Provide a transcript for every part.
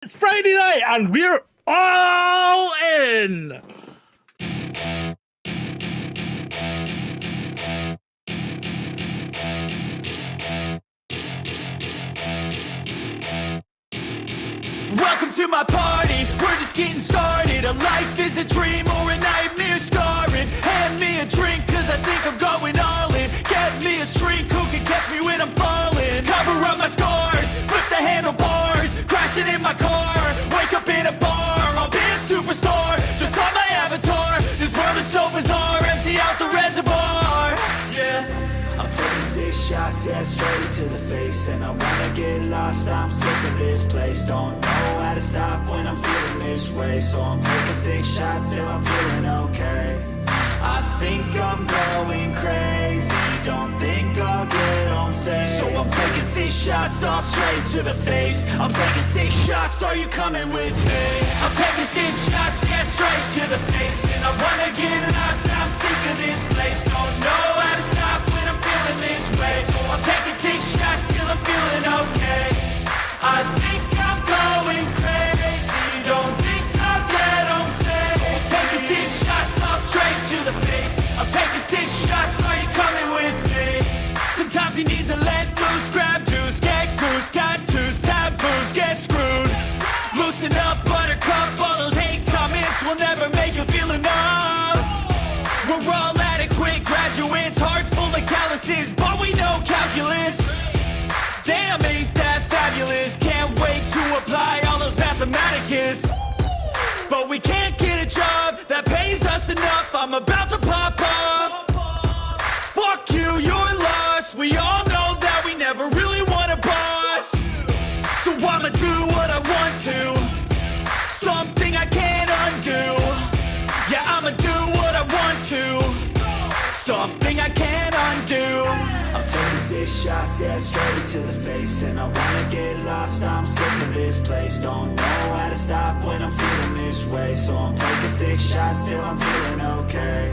It's Friday night and we're all in! Welcome to my party, we're just getting started. A life is a dream or a nightmare scarring. Hand me a drink cause I think I'm going all in. Get me a shrink who can catch me when I'm falling. Cover up my scars, flip the handlebars. Crashing in my car, wake up in a bar. I'll be a superstar, just on my avatar. This world is so bizarre, empty out the reservoir. Yeah, I'm taking 6 shots, yeah, straight to the face. And I wanna get lost, I'm sick of this place. Don't know how to stop when I'm feeling this way. So I'm taking 6 shots till I'm feeling okay. I think I'm going crazy, don't think I'll get home safe. So I'm taking 6 shots all straight to the face. I'm taking 6 shots, are you coming with me? I'm taking 6 shots, yeah, straight to the face. And I wanna get lost, I'm sick of this place. Don't know how to stop when I'm feeling this way. So I'm taking 6 shots till I'm feeling okay. I think I'm going crazy, don't think I'll get home safe. So I'm taking 6 shots all straight to the face. I'm taking 6 shots, are you coming with me? Sometimes you need to let loose, grab juice, get goose, tattoos, taboos, get screwed. Loosen up, buttercup, all those hate comments will never make you feel enough. We're all adequate graduates, hearts full of calluses, but we know calculus. Damn, ain't that fabulous? Can't wait to apply all those mathematicus. But we can't get a job that pays us enough. I'm about to pop off. Fuck you, you're lost. We all know that we never really want a boss. So I'ma do what I want to, something I can't undo. Yeah, I'ma do what I want to, something I can't undo. I'm taking 6 shots, yeah, straight to the face. And I wanna get lost, I'm sick of this place. Don't know how to stop when I'm feeling this way. So I'm taking 6 shots till I'm feeling okay.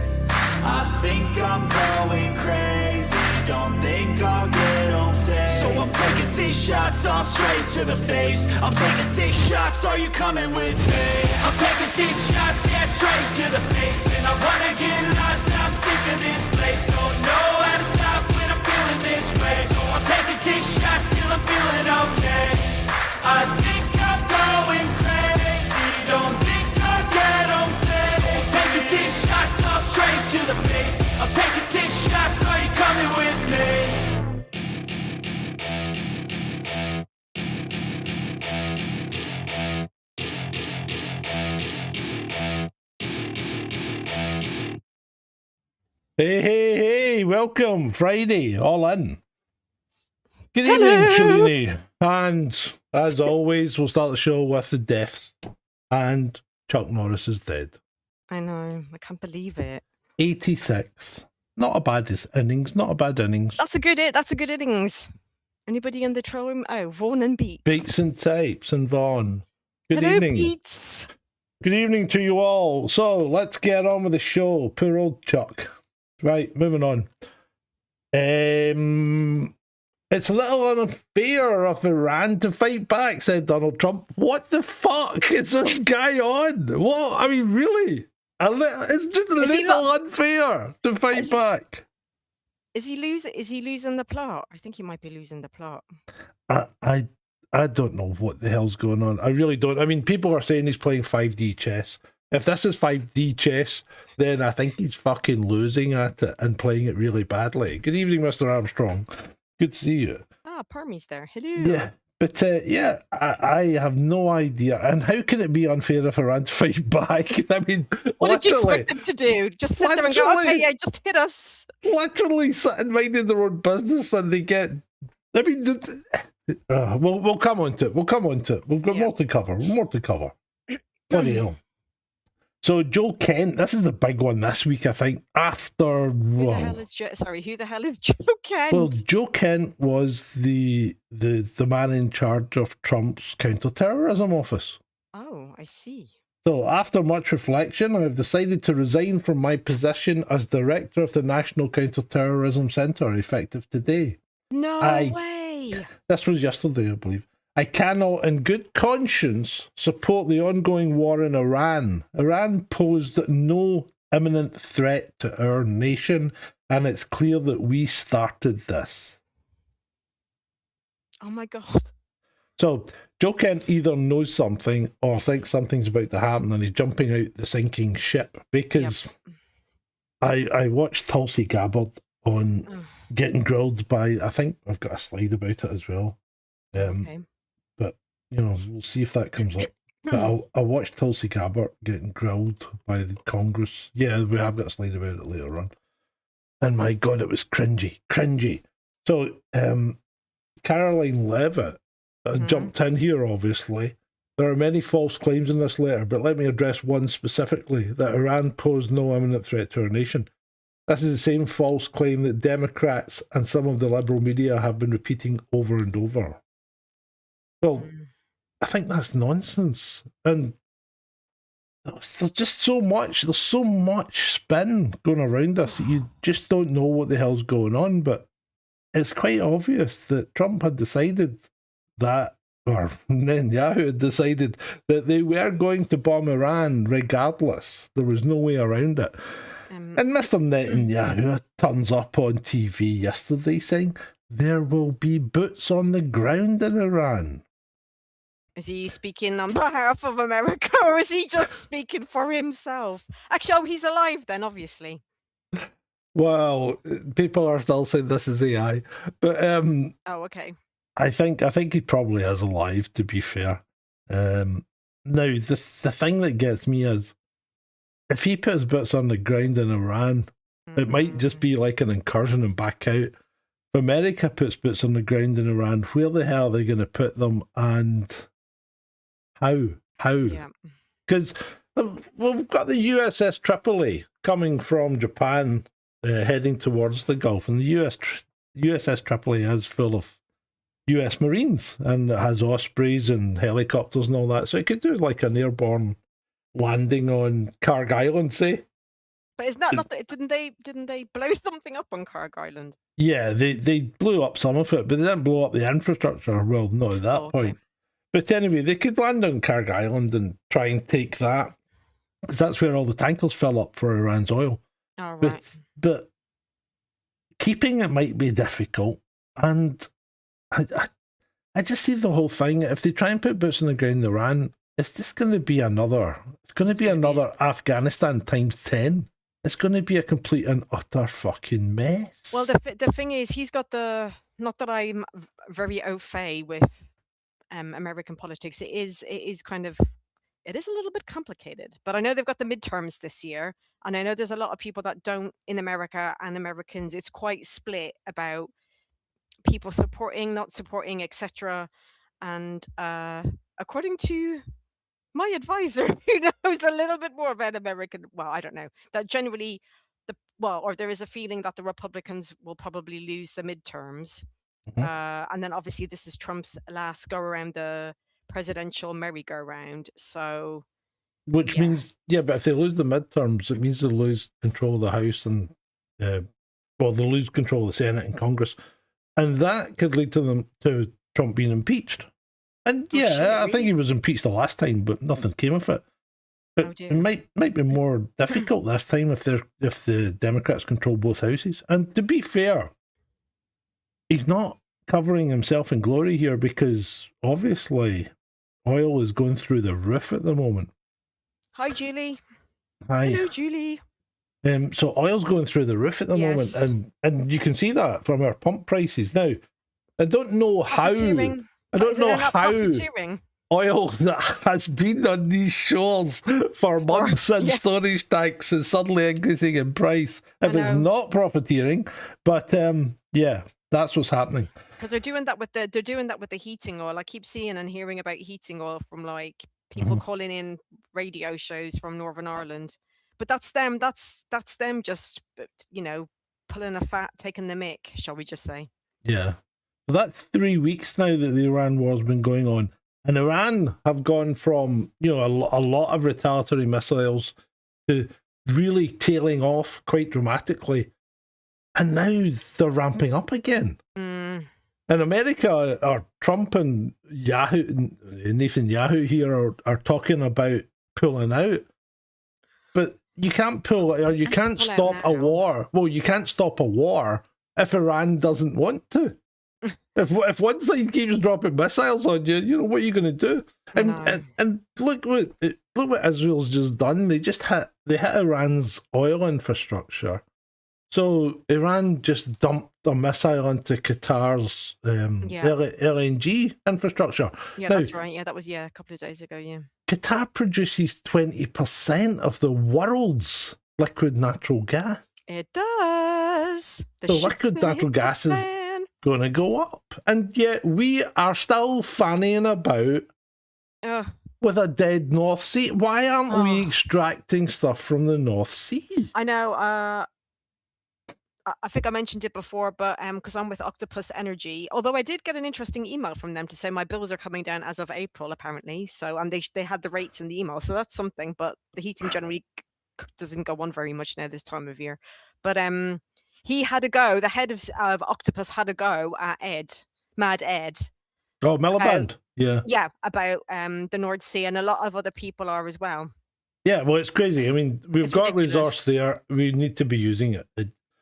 I think I'm going crazy, don't think I'll get home safe. So I'm taking 6 shots all straight to the face. I'm taking 6 shots, are you coming with me? I'm taking 6 shots, yeah, straight to the face. And I wanna get lost, I'm sick of this place. Don't know how to stop when I'm feeling this way. So I'm taking 6 shots till I'm feeling okay. I think I'm going crazy, don't think I'll get home safe. So I'm taking 6 shots all straight to the face. I'm taking 6 shots, are you coming with me? Hey, hey, hey, welcome, Friday, all in. Good evening, Shalini. And as always, we'll start the show with the deaths. And Chuck Norris is dead. I know, I can't believe it. 86. Not a bad innings, not a bad innings. That's a good innings. Anybody in the troll room? Oh, Vaughan and Beats. Beats and Types and Vaughan. Good Hello, evening. Beats. Good evening to you all. So let's get on with the show. Poor old Chuck. Right, moving on. It's a little unfair of Iran to fight back, said Donald Trump. What the fuck is this guy on? What? I mean, really? It's just a little unfair to fight back. Is he losing the plot? I think he might be losing the plot. I don't know what the hell's going on. I really don't. I mean, people are saying he's playing 5D chess. If this is 5D chess, then I think he's fucking losing at it and playing it really badly. Good evening, Mr. Armstrong. Good to see you. Ah, Parmy's there. Hello. Yeah, but yeah, I have no idea. And how can it be unfair if Iran to fight back? I mean, what did you expect them to do? Just sit there and go, okay, yeah, just hit us. Literally sitting minding their own business, and they get. I mean, we'll come on to it. We'll come on to it. We've got more to cover. More to cover. Bloody hell. So Joe Kent, this is the big one this week, I think. After who the hell is Joe Kent? Well, Joe Kent was the man in charge of Trump's counterterrorism office. Oh, I see. So after much reflection, I have decided to resign from my position as director of the National Counterterrorism Centre, effective today. No way. This was yesterday, I believe. I cannot in good conscience support the ongoing war in Iran. Iran posed no imminent threat to our nation, and it's clear that we started this. Oh my God. So Joe Kent either knows something or thinks something's about to happen and he's jumping out the sinking ship, because I watched Tulsi Gabbard on getting grilled by, I think I've got a slide about it as well. Okay. But, you know, we'll see if that comes up. But I watched Tulsi Gabbard getting grilled by the Congress. Yeah, we have got a slide about it later on. And my God, it was cringy. So, Caroline Levitt jumped in here, obviously. There are many false claims in this letter, but let me address one specifically, that Iran posed no imminent threat to our nation. This is the same false claim that Democrats and some of the liberal media have been repeating over and over. Well, I think that's nonsense. And there's just there's so much spin going around this that you just don't know what the hell's going on. But it's quite obvious that Trump had decided that, or Netanyahu had decided that they were going to bomb Iran regardless. There was no way around it. And Mr. Netanyahu turns up on TV yesterday saying there will be boots on the ground in Iran. Is he speaking on behalf of America, or is he just speaking for himself? Actually, he's alive then, obviously. Well, people are still saying this is AI, but oh, okay. I think he probably is alive, to be fair. Now, the thing that gets me is, if he puts boots on the ground in Iran, it might just be like an incursion and back out. If America puts boots on the ground in Iran, where the hell are they going to put them, and how? Yeah. Because we've got the USS Tripoli coming from Japan, heading towards the Gulf, and the USS Tripoli is full of US Marines, and it has Ospreys and helicopters and all that, so it could do like an airborne landing on Karg Island, say. But is that not didn't they blow something up on Karg Island? Yeah, they blew up some of it, but they didn't blow up the infrastructure. Well, not at that point. But anyway, they could land on Karg Island and try and take that, because that's where all the tankers fill up for Iran's oil. Oh, right. But keeping it might be difficult, and I just see the whole thing. If they try and put boots on the ground in Iran, it's just going to be another Afghanistan times 10. It's going to be a complete and utter fucking mess. Well, the thing is, he's got not that I'm very au fait with American politics. It is a little bit complicated, but I know they've got the midterms this year, and I know there's a lot of people that don't, in America, and Americans, it's quite split about people supporting, not supporting, etc. And according to my advisor, who knows a little bit more about American, well, I don't know, that generally there is a feeling that the Republicans will probably lose the midterms. And then obviously this is Trump's last go around the presidential merry-go-round. So, which means, but if they lose the midterms, it means they lose control of the House and, they lose control of the Senate and Congress, and that could lead to Trump being impeached. And I think he was impeached the last time, but nothing came of it. But it might be more difficult this time if the Democrats control both houses. And to be fair, he's not covering himself in glory here, because obviously oil is going through the roof at the moment. Hi, Julie. Hi. Hello, Julie. So oil's going through the roof at the moment, and you can see that from our pump prices now. I don't know how. I don't know how oil that has been on these shores for months in storage tanks is suddenly increasing in price. If it's not profiteering, but that's what's happening. Because they're doing that with the heating oil. I keep seeing and hearing about heating oil from like people calling in radio shows from Northern Ireland. But that's them. That's them just pulling a fat, taking the mick, shall we just say? Yeah. So that's 3 weeks now that the Iran war's been going on, and Iran have gone from a lot of retaliatory missiles to really tailing off quite dramatically, and now they're ramping up again. In America, or Trump and Nathan Yahoo here are talking about pulling out. But you can't pull, or you can't stop a war. Well, you can't stop a war if Iran doesn't want to. If one side keeps dropping missiles on you, you know what are you going to do? And look what Israel's just done. They hit Iran's oil infrastructure. So Iran just dumped a missile into Qatar's LNG infrastructure. Yeah, now, that's right. Yeah, that was a couple of days ago. Yeah, Qatar produces 20% of the world's liquid natural gas. It does. The liquid natural gas is going to go up, and yet we are still fanning about with a dead North Sea. Why aren't we extracting stuff from the North Sea? I know. I think I mentioned it before, but because I'm with Octopus Energy, although I did get an interesting email from them to say my bills are coming down as of April, apparently. So, and they had the rates in the email, so that's something. But the heating generally doesn't go on very much now this time of year. But he had a go. The head of Octopus had a go at Mad Ed. Oh, Miliband. Yeah, about the North Sea, and a lot of other people are as well. Yeah, well, it's crazy. I mean, we've got resource there. We need to be using it.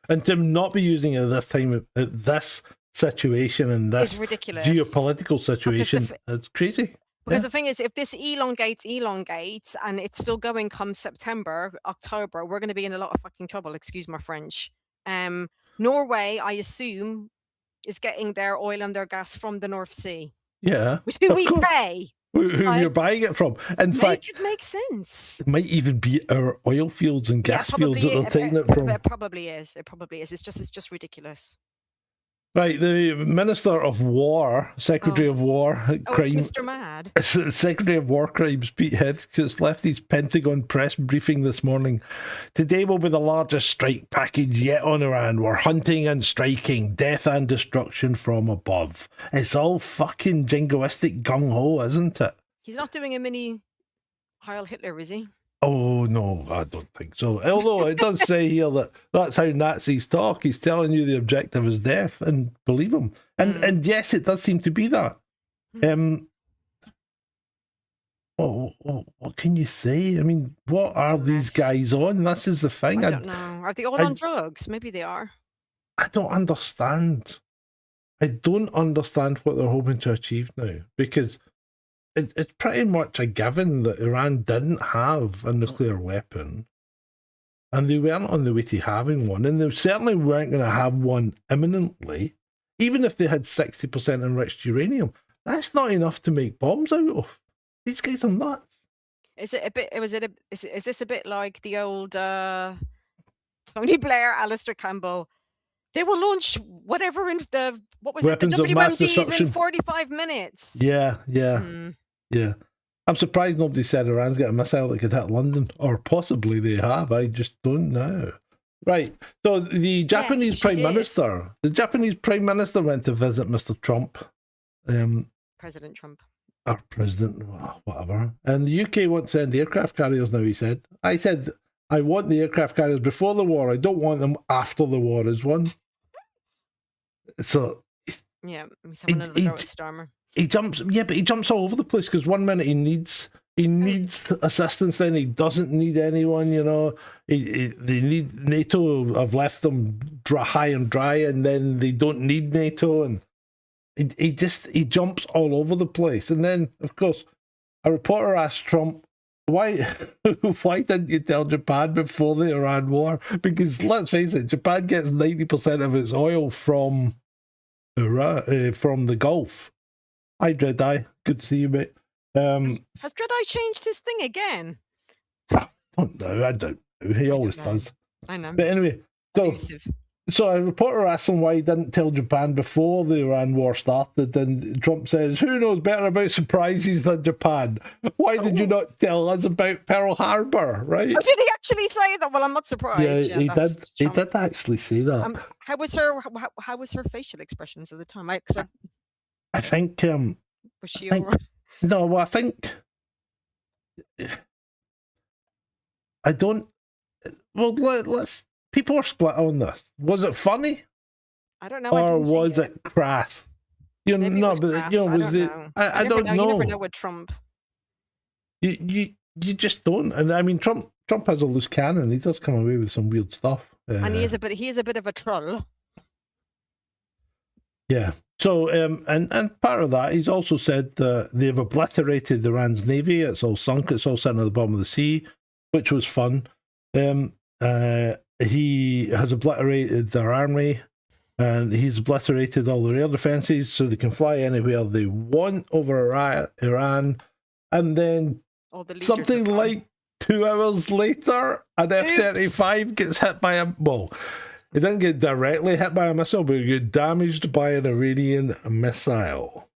And to not be using it at this time, at this situation, and this geopolitical situation, it's crazy. Because the thing is, if this elongates, and it's still going come September, October, we're going to be in a lot of fucking trouble. Excuse my French. Norway, I assume, is getting their oil and their gas from the North Sea. Yeah. Who we pay. Who you're buying it from. In fact, it makes sense. It might even be our oil fields and gas fields that they're taking it from. It probably is. It's just ridiculous. Right, the Minister of War, Secretary of War, Crime, it's Mr. Mad. Secretary of War Crimes, Pete Hegseth, left his Pentagon press briefing this morning. Today will be the largest strike package yet on Iran. We're hunting and striking, death and destruction from above. It's all fucking jingoistic gung-ho, isn't it? He's not doing a mini Heil Hitler, is he? Oh, no, I don't think so. Although it does say here that that's how Nazis talk. He's telling you the objective is death, and believe him. And yes, it does seem to be that. What can you say? I mean, what are these guys on? This is the thing. I don't know. Are they all on drugs? Maybe they are. I don't understand. I don't understand what they're hoping to achieve now, because it's pretty much a given that Iran didn't have a nuclear weapon, and they weren't on the way to having one, and they certainly weren't going to have one imminently. Even if they had 60% enriched uranium, that's not enough to make bombs out of. These guys are nuts. Is this a bit like the old Tony Blair, Alistair Campbell? They will launch whatever in the WMDs in 45 minutes. Yeah. Yeah. I'm surprised nobody said Iran's got a missile that could hit London, or possibly they have. I just don't know. Right. So the Japanese Prime Minister went to visit Mr. Trump. President Trump. Or President, whatever. And the UK won't send aircraft carriers now, he said. I said, I want the aircraft carriers before the war. I don't want them after the war is won. So... yeah, he's having another go at Starmer. He jumps all over the place, because one minute he needs assistance, then he doesn't need anyone, you know. They need NATO, have left them high and dry, and then they don't need NATO, and he jumps all over the place. And then, of course, a reporter asked Trump, why didn't you tell Japan before the Iran war? Because let's face it, Japan gets 90% of its oil from the Gulf. Hi, Dreadeye. Good to see you, mate. Has Dreadeye changed his thing again? I don't know. He always does. I know. But anyway, so a reporter asked him why he didn't tell Japan before the Iran war started, and Trump says, who knows better about surprises than Japan? Why did you not tell us about Pearl Harbor, right? Oh, did he actually say that? Well, I'm not surprised. Yeah, he did. He did actually say that. How was her facial expressions at the time? I think was she all right? No, well, I think I don't. Well, let's. People are split on this. Was it funny? I don't know. Or was it crass? You Maybe it know, was but crass. you know, I was don't the know. I You don't never know. You never know know. with Trump. You just don't. And I mean, Trump has a loose cannon. He does come away with some weird stuff. And he is a bit of a troll. Yeah. So, and part of that, he's also said that they've obliterated Iran's navy. It's all sunk. It's all sitting at the bottom of the sea, which was fun. He has obliterated their army, and he's obliterated all their air defenses, so they can fly anywhere they want over Iran. And then All the leaders something are gone. like 2 hours later, an F-35 gets hit by a... Well, it didn't get directly hit by a missile, but it got damaged by an Iranian missile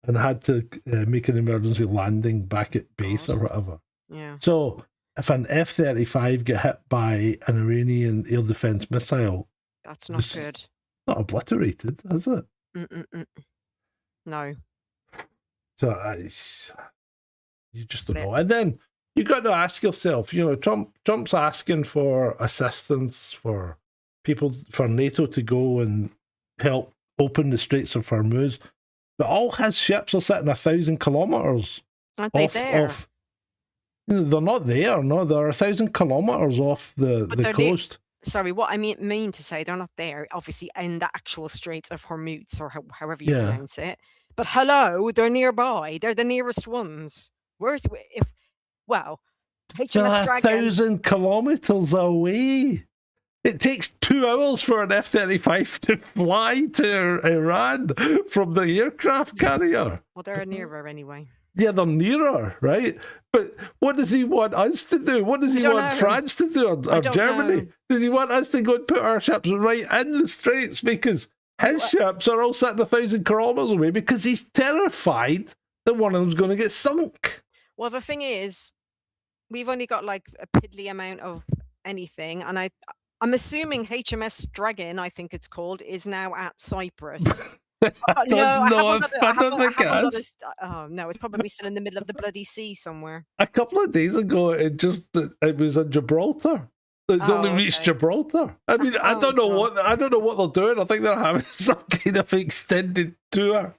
and had to make an emergency landing back at base or whatever. Yeah. So if an F-35 get hit by an Iranian air defense missile, That's not good. not obliterated, is it? No. So you just don't know. And then you got to ask yourself, you know, Trump's asking for assistance for people, for NATO to go and help open the Straits of Hormuz, but all his ships are sitting 1,000 kilometers Aren't they off. there? You know, they're not there. No, they're 1,000 kilometers off the coast. Sorry, what I mean to say, they're not there, obviously, in the actual Straits of Hormuz, or however you pronounce it. But hello, they're nearby. They're the nearest ones. Where's well, HMS Dragon. 1,000 kilometers away. It takes 2 hours for an F-35 to fly to Iran from the aircraft carrier. Well, they're nearer anyway. Yeah, they're nearer, right? But what does he want us to do? What does he want France to do, or Germany? Does he want us to go and put our ships right in the Straits? Because his ships are all sitting 1,000 kilometers away because he's terrified that one of them's going to get sunk. Well, the thing is, we've only got like a piddly amount of anything, and I'm assuming HMS Dragon, I think it's called, is now at Cyprus. No, it's probably still in the middle of the bloody sea somewhere. A couple of days ago, it was in Gibraltar. It's only reached Gibraltar. I mean, I don't know what they're doing. I think they're having some kind of extended tour.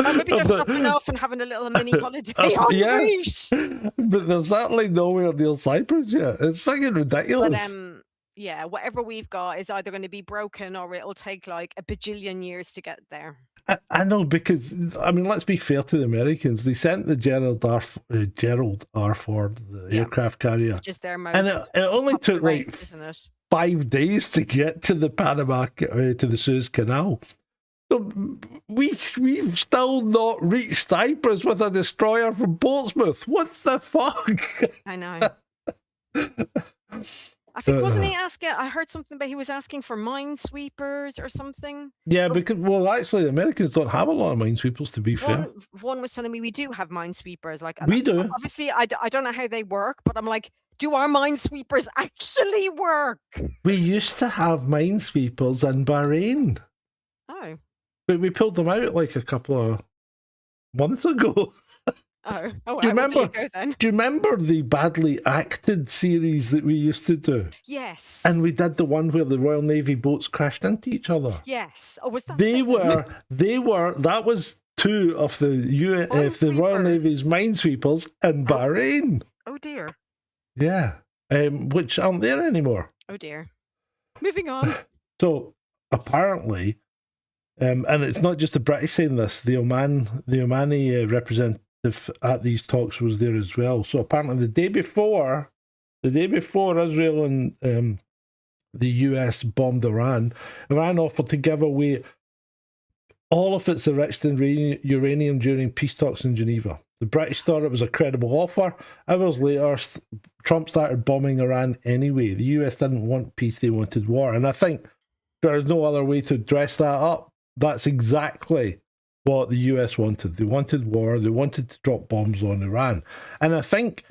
Maybe they're stopping off and having a little mini holiday on Greece. But they're certainly nowhere near Cyprus yet. It's fucking ridiculous. But yeah, whatever we've got is either going to be broken or it'll take like a bajillion years to get there. I know, because, I mean, let's be fair to the Americans. They sent the Gerald R. Ford, the aircraft carrier. Which is their most... And it only took like 5 days to get to the Panama, to the Suez Canal. So we've still not reached Cyprus with a destroyer from Portsmouth. What's the fuck? I know. I think, wasn't he asking? I heard something about he was asking for minesweepers or something. Yeah, because, well, actually, the Americans don't have a lot of minesweepers, to be fair. One was telling me we do have minesweepers. Like, we do. Obviously, I don't know how they work, but I'm like, do our minesweepers actually work? We used to have minesweepers in Bahrain. Oh. But we pulled them out like a couple of months ago. Oh, do you remember? Then. Do you remember the badly acted series that we used to do? Yes. And we did the one where the Royal Navy boats crashed into each other. Yes. Oh, was that? They were. That was 2 of the Royal Navy's minesweepers in Bahrain. Oh dear. Yeah. Which aren't there anymore. Oh dear. Moving on. So apparently, and it's not just the British saying this. The Omani representative at these talks was there as well. So apparently the day before Israel and the US bombed Iran offered to give away all of its enriched uranium during peace talks in Geneva. The British thought it was a credible offer. Hours later, Trump started bombing Iran anyway. The US didn't want peace, they wanted war. And I think there's no other way to dress that up. That's exactly what the US wanted. They wanted war. They wanted to drop bombs on Iran. And I think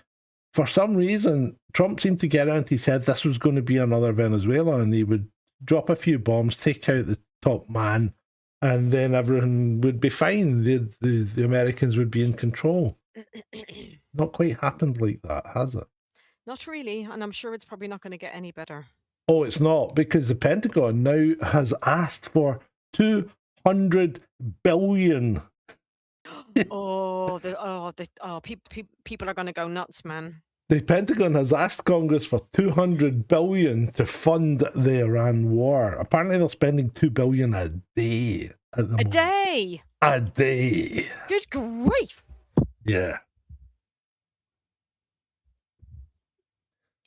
for some reason, Trump seemed to get around his head this was going to be another Venezuela, and he would drop a few bombs, take out the top man, and then everything would be fine. The Americans would be in control. Not quite happened like that, has it? Not really, and I'm sure it's probably not going to get any better. Oh, it's not, because the Pentagon now has asked for $200 billion. People are going to go nuts, man. The Pentagon has asked Congress for $200 billion to fund the Iran war. Apparently, they're spending $2 billion a day at the moment. Day. A day. Good grief. Yeah.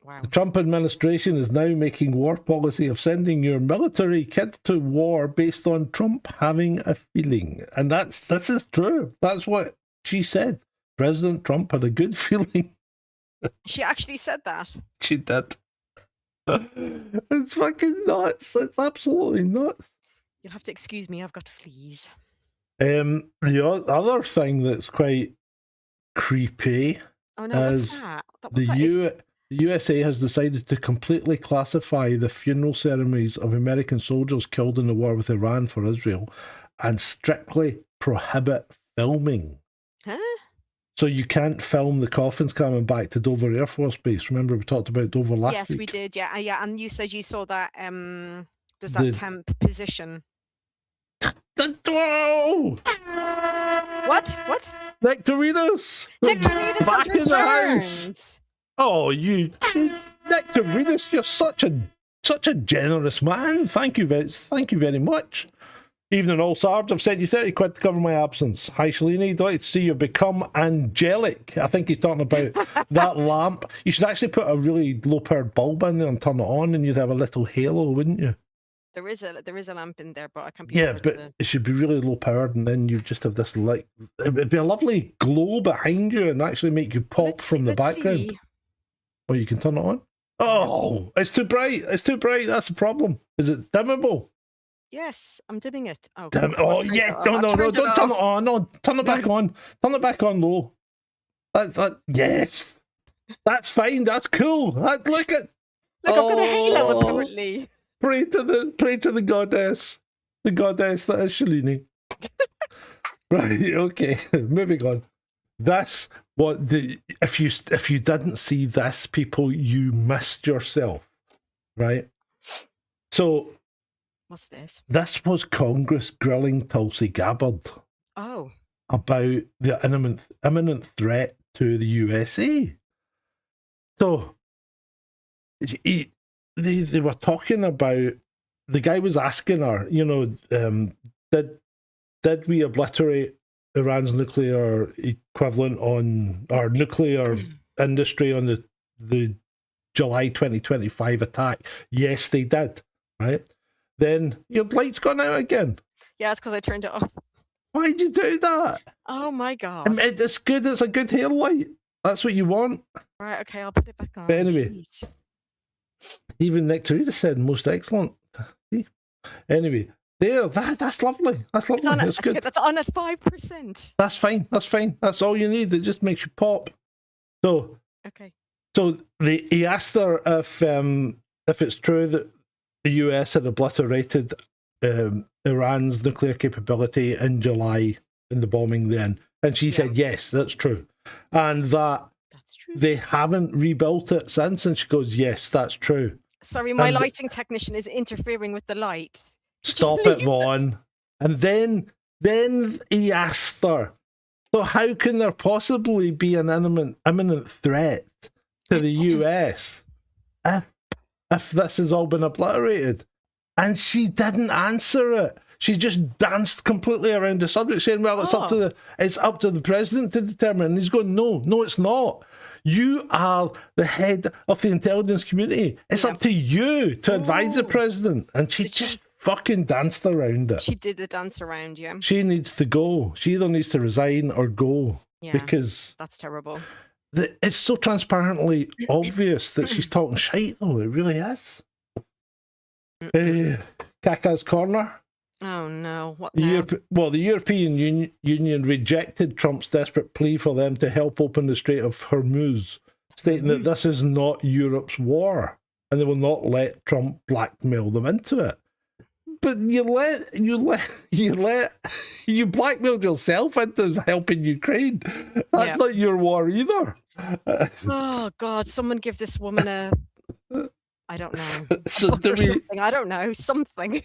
Wow. The Trump administration is now making war policy of sending your military kit to war based on Trump having a feeling. And this is true. That's what she said. President Trump had a good feeling. She actually said that. She did. It's fucking nuts. It's absolutely nuts. You'll have to excuse me. I've got fleas. The other thing that's quite creepy. Oh no! What's that? What's that? The USA has decided to completely classify the funeral ceremonies of American soldiers killed in the war with Iran for Israel and strictly prohibit filming. Huh? So you can't film the coffins coming back to Dover Air Force Base. Remember we talked about Dover last week? Yes, we did. Yeah, yeah. And you said you saw that. There's that temp position. Whoa! What? Nectarinas! Nectarinas has returned! Oh, Nectarinas, you're such a generous man. Thank you very much. Evening all, Sarge. I've sent you 30 quid to cover my absence. Hi, Shalini. Delighted to see you've become angelic. I think he's talking about that lamp. You should actually put a really low-powered bulb in there and turn it on, and you'd have a little halo, wouldn't you? There is a lamp in there, but I can't be. Yeah, but it should be really low-powered, and then you just have this light. It'd be a lovely glow behind you, and actually make you pop from the background. See. Oh, you can turn it on? Oh, it's too bright. It's too bright. That's the problem. Is it dimmable? Yes, I'm dimming it. Oh, yeah. No, don't turn it on. No, turn it back on. Turn it back on low. Yes. That's fine. That's cool. Look, I've got a halo apparently. Pray to the goddess. The goddess that is Shalini. Right, okay. Moving on. That's what if you didn't see this, people, you missed yourself. Right? So what's this? This was Congress grilling Tulsi Gabbard. Oh. About the imminent threat to the USA. So they were talking about, the guy was asking her, did we obliterate Iran's nuclear equivalent on our nuclear industry on the July 2025 attack? Yes, they did, right? Then your light's gone out again. Yeah, it's because I turned it off. Why'd you do that? Oh my god. It's good. It's a good hair light. That's what you want. Right, okay, I'll put it back on. But anyway, even Nectarita said most excellent. Anyway, that's lovely. That's lovely. That's good. That's on at 5%. That's fine. That's all you need. It just makes you pop. So okay. So he asked her if it's true that the US had obliterated Iran's nuclear capability in July in the bombing then, and she said yes, that's true, and that's true. They haven't rebuilt it since, and she goes, yes, that's true. Sorry, my lighting technician is interfering with the lights. Stop it, Vaughn. And then he asked her, so how can there possibly be an imminent threat to the US if this has all been obliterated? And she didn't answer it. She just danced completely around the subject, saying, well, it's up to the president to determine. And he's going, no, it's not. You are the head of the intelligence community. It's up to you to advise the president. And she just fucking danced around it. She did the dance around, yeah. She needs to go. She either needs to resign or go. Yeah, because that's terrible. It's so transparently obvious that she's talking shite, though. It really is. Kaka's Corner. Oh no! What now? The European Union rejected Trump's desperate plea for them to help open the Strait of Hormuz, stating that this is not Europe's war and they will not let Trump blackmail them into it. But you blackmailed yourself into helping Ukraine. That's not your war either. Oh God! Someone give this woman a. I don't know. So I don't know. Something.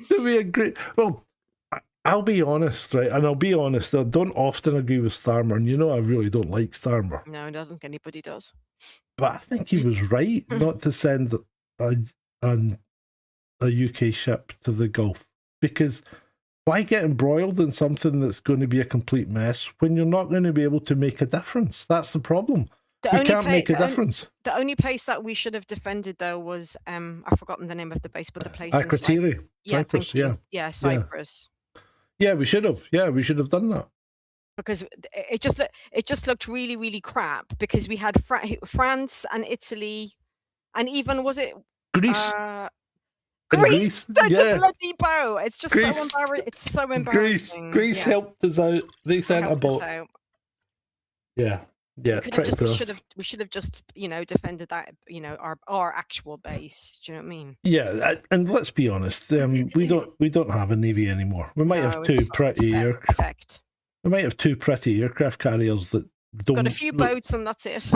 Do we agree? Well, I'll be honest, right? And I'll be honest, I don't often agree with Starmer, and I really don't like Starmer. No, I don't think anybody does. But I think he was right not to send a UK ship to the Gulf. Because why get embroiled in something that's going to be a complete mess when you're not going to be able to make a difference? That's the problem. We can't make a difference. The only place that we should have defended, though, was I've forgotten the name of the base, but the place in Akrotiri, Cyprus. Yeah, Cyprus. Yeah, we should have. Yeah, we should have done that. Because it just looked really, really crap. Because we had France and Italy, and even was it Greece? Greece sent a bloody boat. It's just so embarrassing. It's so embarrassing. Greece helped us out. They sent a boat. Yeah. Yeah, we should have just defended that our actual base. Do you know what I mean? Yeah, and let's be honest, we don't have a navy anymore. We might have two pretty aircraft. We might have two pretty aircraft carriers that don't got a few boats and that's it.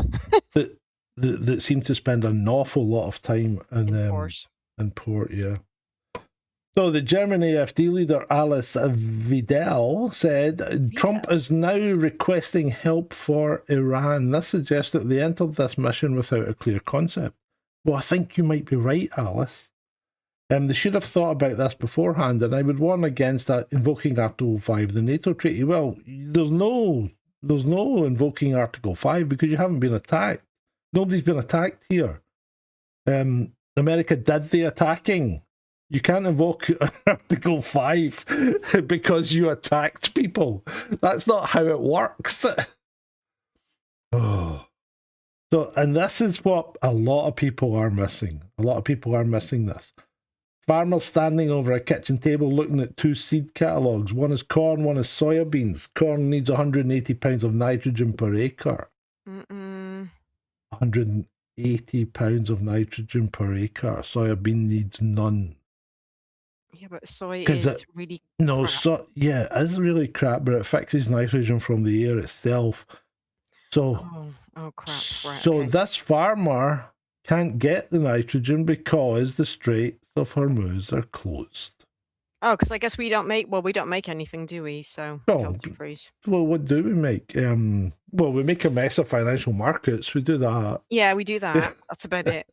that seem to spend an awful lot of time in port. Yeah. So the German AfD leader Alice Weidel said Trump is now requesting help for Iran. This suggests that they entered this mission without a clear concept. Well, I think you might be right, Alice. They should have thought about this beforehand, and I would warn against that invoking Article 5 of the NATO treaty. Well, there's no invoking Article 5 because you haven't been attacked. Nobody's been attacked here. America did the attacking. You can't invoke Article 5 because you attacked people. That's not how it works. Oh. So, and this is what a lot of people are missing. A lot of people are missing this. Farmers standing over a kitchen table looking at two seed catalogues. One is corn, one is soybeans. Corn needs 180 pounds of nitrogen per acre. 180 pounds of nitrogen per acre. Soybean needs none. Yeah, but soy is really crap. It is really crap, but it fixes nitrogen from the air itself. So, crap. Right, so this farmer can't get the nitrogen because the Straits of Hormuz are closed. Oh, because I guess we don't make anything, do we? So freeze. Well, what do we make? Well, we make a mess of financial markets. We do that. Yeah, we do that. That's about it.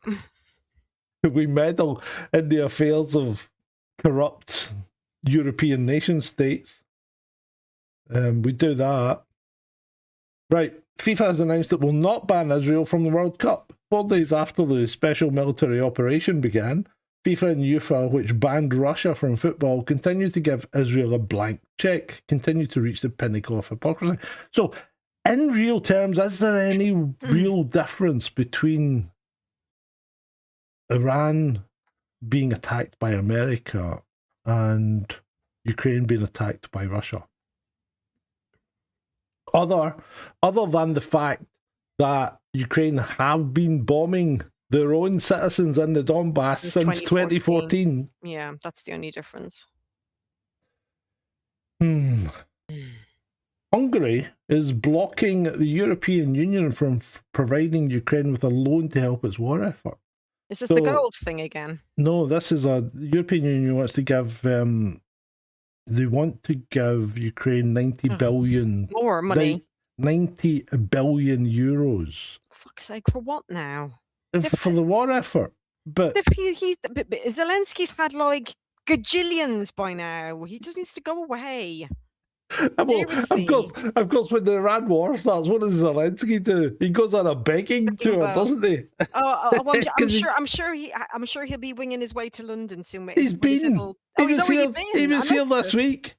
We meddle in the affairs of corrupt European nation states. We do that. Right. FIFA has announced it will not ban Israel from the World Cup. 4 days after the special military operation began, FIFA and UEFA, which banned Russia from football, continue to give Israel a blank check, continue to reach the pinnacle of hypocrisy. So, in real terms, is there any real difference between Iran being attacked by America and Ukraine being attacked by Russia? Other than the fact that Ukraine have been bombing their own citizens in the Donbass since 2014. Yeah, that's the only difference. Hungary is blocking the European Union from providing Ukraine with a loan to help its war effort. Is this the gold thing again? No, this is the European Union wants to give... they want to give Ukraine 90 billion... More money. 90 billion euros. For fuck's sake, for what now? For the war effort. But Zelensky's had like gajillions by now. He just needs to go away. Seriously. Of course, when the Iran war starts, what does Zelensky do? He goes on a begging tour, doesn't he? Well, I'm sure he'll be winging his way to London soon. He was here last week.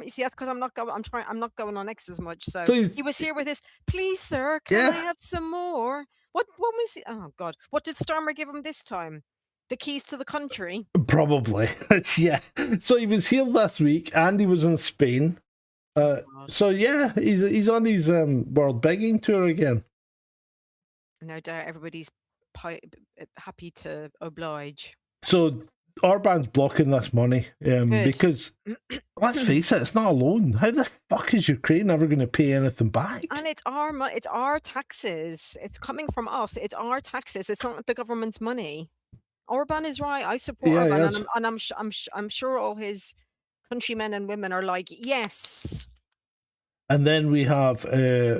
See, that's because I'm not going on X as much. So he was here with his, please, sir, can I have some more? What was he? Oh God, what did Starmer give him this time? The keys to the country? Probably, yeah. So he was here last week, and he was in Spain. So yeah, he's on his world begging tour again. No doubt, everybody's happy to oblige. So Orban's blocking this money because, let's face it, it's not a loan. How the fuck is Ukraine ever going to pay anything back? And it's our money. It's our taxes. It's coming from us. It's our taxes. It's not the government's money. Orban is right. I support Orban, and I'm sure all his countrymen and women are like, yes. And then we have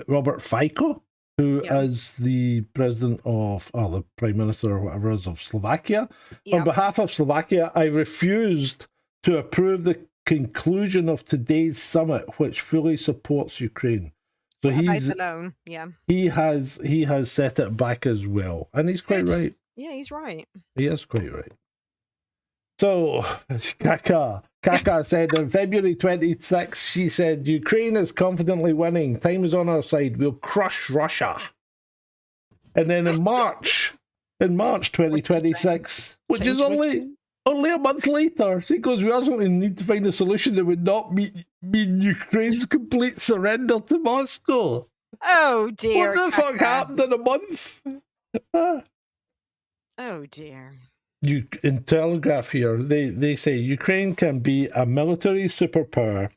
Robert Fico, who is the president of, or the prime minister or whatever it is of Slovakia. On behalf of Slovakia, I refused to approve the conclusion of today's summit, which fully supports Ukraine. So he's alone. Yeah. He has set it back as well, and he's quite right. Yeah, he's right. He is quite right. So Kaka said on February 26th, she said, Ukraine is confidently winning. Time is on our side. We'll crush Russia. And then in March 2026, which is only a month later, she goes, we urgently need to find a solution that would not mean Ukraine's complete surrender to Moscow. Oh, dear. What the fuck happened in a month? Oh, dear. In Telegraph here, they say Ukraine can be a military superpower,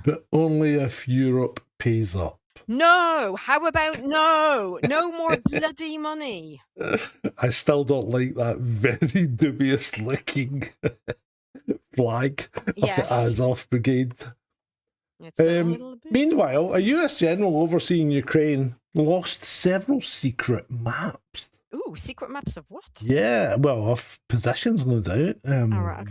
but only if Europe pays up. No! How about no? No more bloody money. I still don't like that very dubious looking flag of the Azov Brigade. Meanwhile, a US general overseeing Ukraine lost several secret maps. Ooh, secret maps of what? Yeah, well, of positions, no doubt.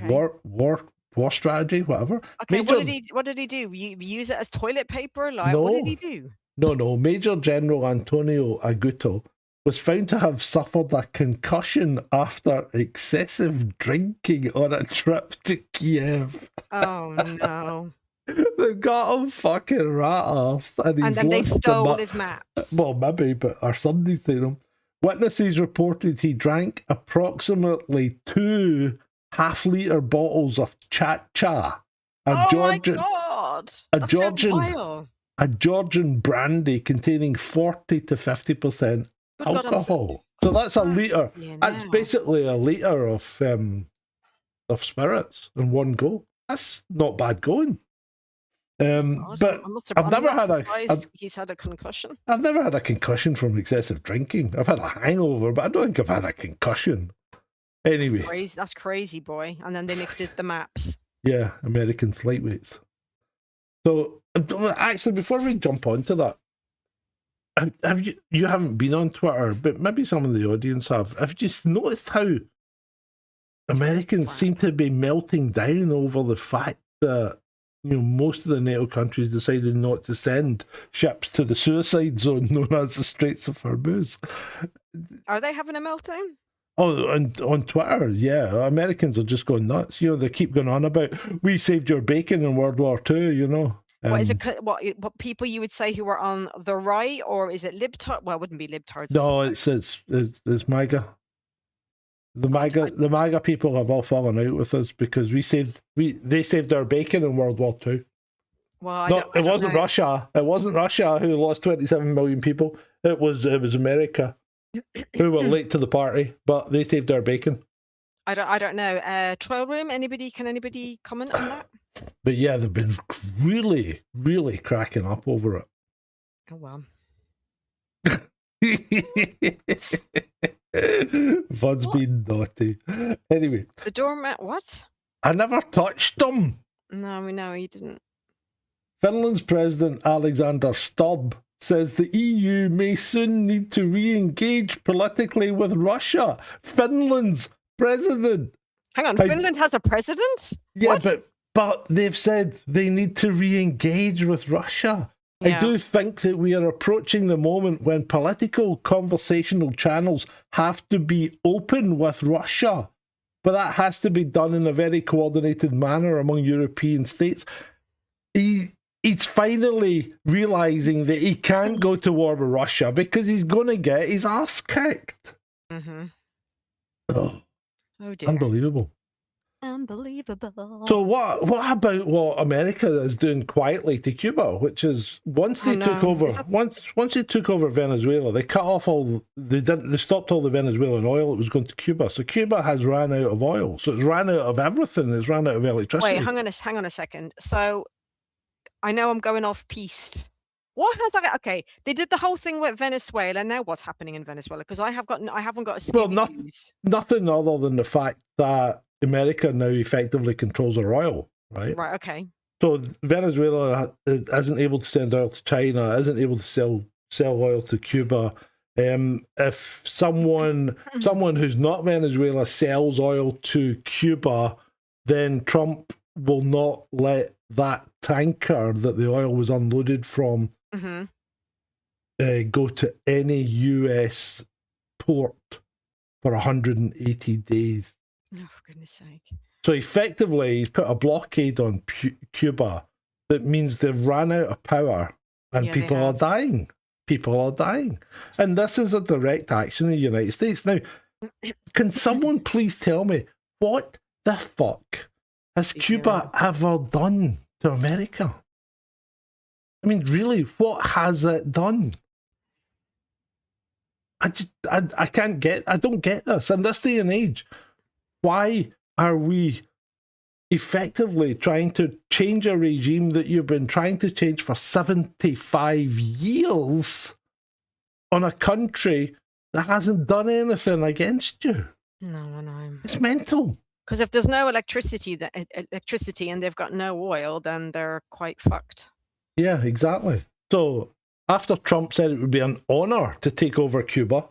War strategy, whatever. Okay, what did he do? You use it as toilet paper? Like, no, what did he do? No. Major General Antonio Aguto was found to have suffered a concussion after excessive drinking on a trip to Kiev. Oh, no. They've got him fucking rat-arsed. And then they stole his maps. Well, maybe, but our somebody's seen him. Witnesses reported he drank approximately 2 half-litre bottles of Cha-Cha, my God! A Georgian brandy containing 40 to 50% alcohol. So that's a litre. That's basically a litre of spirits in one go. That's not bad going. But I've never had he's had a concussion. I've never had a concussion from excessive drinking. I've had a hangover, but I don't think I've had a concussion. Anyway, that's crazy, boy. And then they nicked the maps. Yeah, Americans lightweights. So actually, before we jump onto that, have you haven't been on Twitter, but maybe some of the audience have. Have you noticed how Americans seem to be melting down over the fact that most of the NATO countries decided not to send ships to the suicide zone known as the Straits of Hormuz? Are they having a meltdown? Oh, and on Twitter, yeah, Americans are just going nuts. They keep going on about, we saved your bacon in World War II, What is it? What people you would say who are on the right, or is it libtard? Well, it wouldn't be libtards. No, it's MAGA. The MAGA people have all fallen out with us because they saved our bacon in World War II. Well, it wasn't Russia. It wasn't Russia who lost 27 million people. It was America who were late to the party, but they saved our bacon. I don't know. Trial room. Can anybody comment on that? But yeah, they've been really, really cracking up over it. Oh well. Von's been naughty. Anyway. The doormat, what? I never touched them. No, you didn't. Finland's President Alexander Stubb says the EU may soon need to re-engage politically with Russia. Finland's president. Hang on, Finland has a president? Yeah, but they've said they need to re-engage with Russia. Yeah. I do think that we are approaching the moment when political conversational channels have to be open with Russia, but that has to be done in a very coordinated manner among European states. He's finally realising that he can't go to war with Russia because he's going to get his ass kicked. Mm-hmm. Oh dear. Unbelievable. Unbelievable. So what about what America is doing quietly to Cuba, which is once they took over Venezuela, they cut off they stopped all the Venezuelan oil that was going to Cuba. So Cuba has ran out of oil. So it's ran out of everything. It's ran out of electricity. Wait, hang on a second. So I know I'm going off piste. What has that? Okay, they did the whole thing with Venezuela. Now what's happening in Venezuela? Because I haven't got a scoop. Well, nothing other than the fact that America now effectively controls our oil. right? Right. Okay. So Venezuela isn't able to send oil to China, isn't able to sell oil to Cuba. If someone who's not Venezuela sells oil to Cuba, then Trump will not let that tanker that the oil was unloaded from go to any US port for 180 days. Oh, for goodness sake. So effectively, he's put a blockade on Cuba that means they've ran out of power and people are dying. People are dying. And this is a direct action in the United States. Now, can someone please tell me what the fuck has Cuba ever done to America? I mean, really, what has it done? I can't get, I don't get this. In this day and age, why are we effectively trying to change a regime that you've been trying to change for 75 years on a country that hasn't done anything against you? No, I know. It's mental. Because if there's no electricity and they've got no oil, then they're quite fucked. Yeah, exactly. So after Trump said it would be an honour to take over Cuba,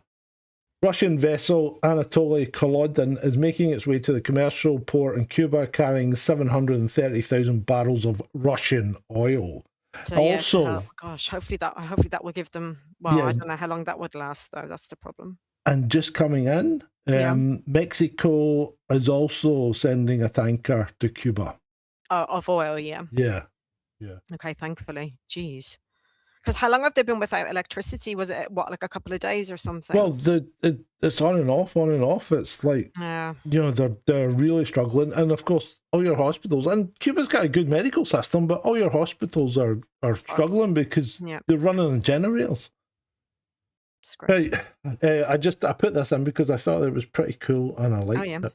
Russian vessel Anatoly Kolodin is making its way to the commercial port in Cuba carrying 730,000 barrels of Russian oil. So, also, gosh, hopefully that will give them. Well, I don't know how long that would last, though. That's the problem. And just coming in, Mexico is also sending a tanker to Cuba. Of oil, yeah. Yeah. Okay, thankfully. Jeez. Because how long have they been without electricity? Was it, like a couple of days or something? Well, it's on and off. It's like, they're really struggling. And of course, all your hospitals, and Cuba's got a good medical system, but all your hospitals are struggling because they're running on generators. Right. I put this in because I thought it was pretty cool and I liked it.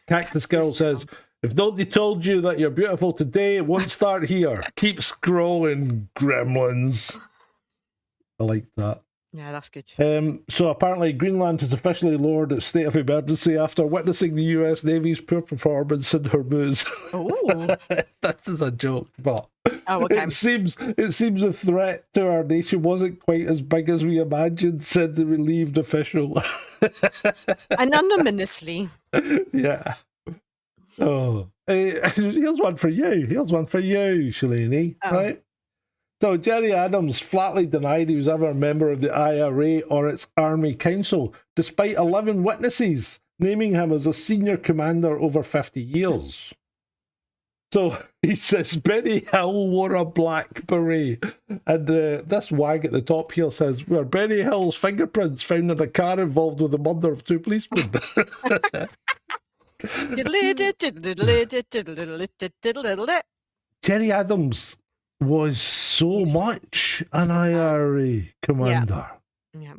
Cactus Girl says, if nobody told you that you're beautiful today, it won't start here. Keep scrolling, gremlins. I like that. Yeah, that's good. So apparently Greenland has officially lowered its state of emergency after witnessing the US Navy's poor performance in Hormuz. Oh, that is a joke, but okay. it seems the threat to our nation wasn't quite as big as we imagined, said the relieved official. Anonymously. Yeah. Oh, here's one for you. Shalini. Right? So Gerry Adams flatly denied he was ever a member of the IRA or its Army Council, despite 11 witnesses naming him as a senior commander over 50 years. So he says Benny Hill wore a black beret, and this wag at the top here says, were Benny Hill's fingerprints found in a car involved with the murder of 2 policemen? Gerry Adams was so much an IRA commander. Yeah.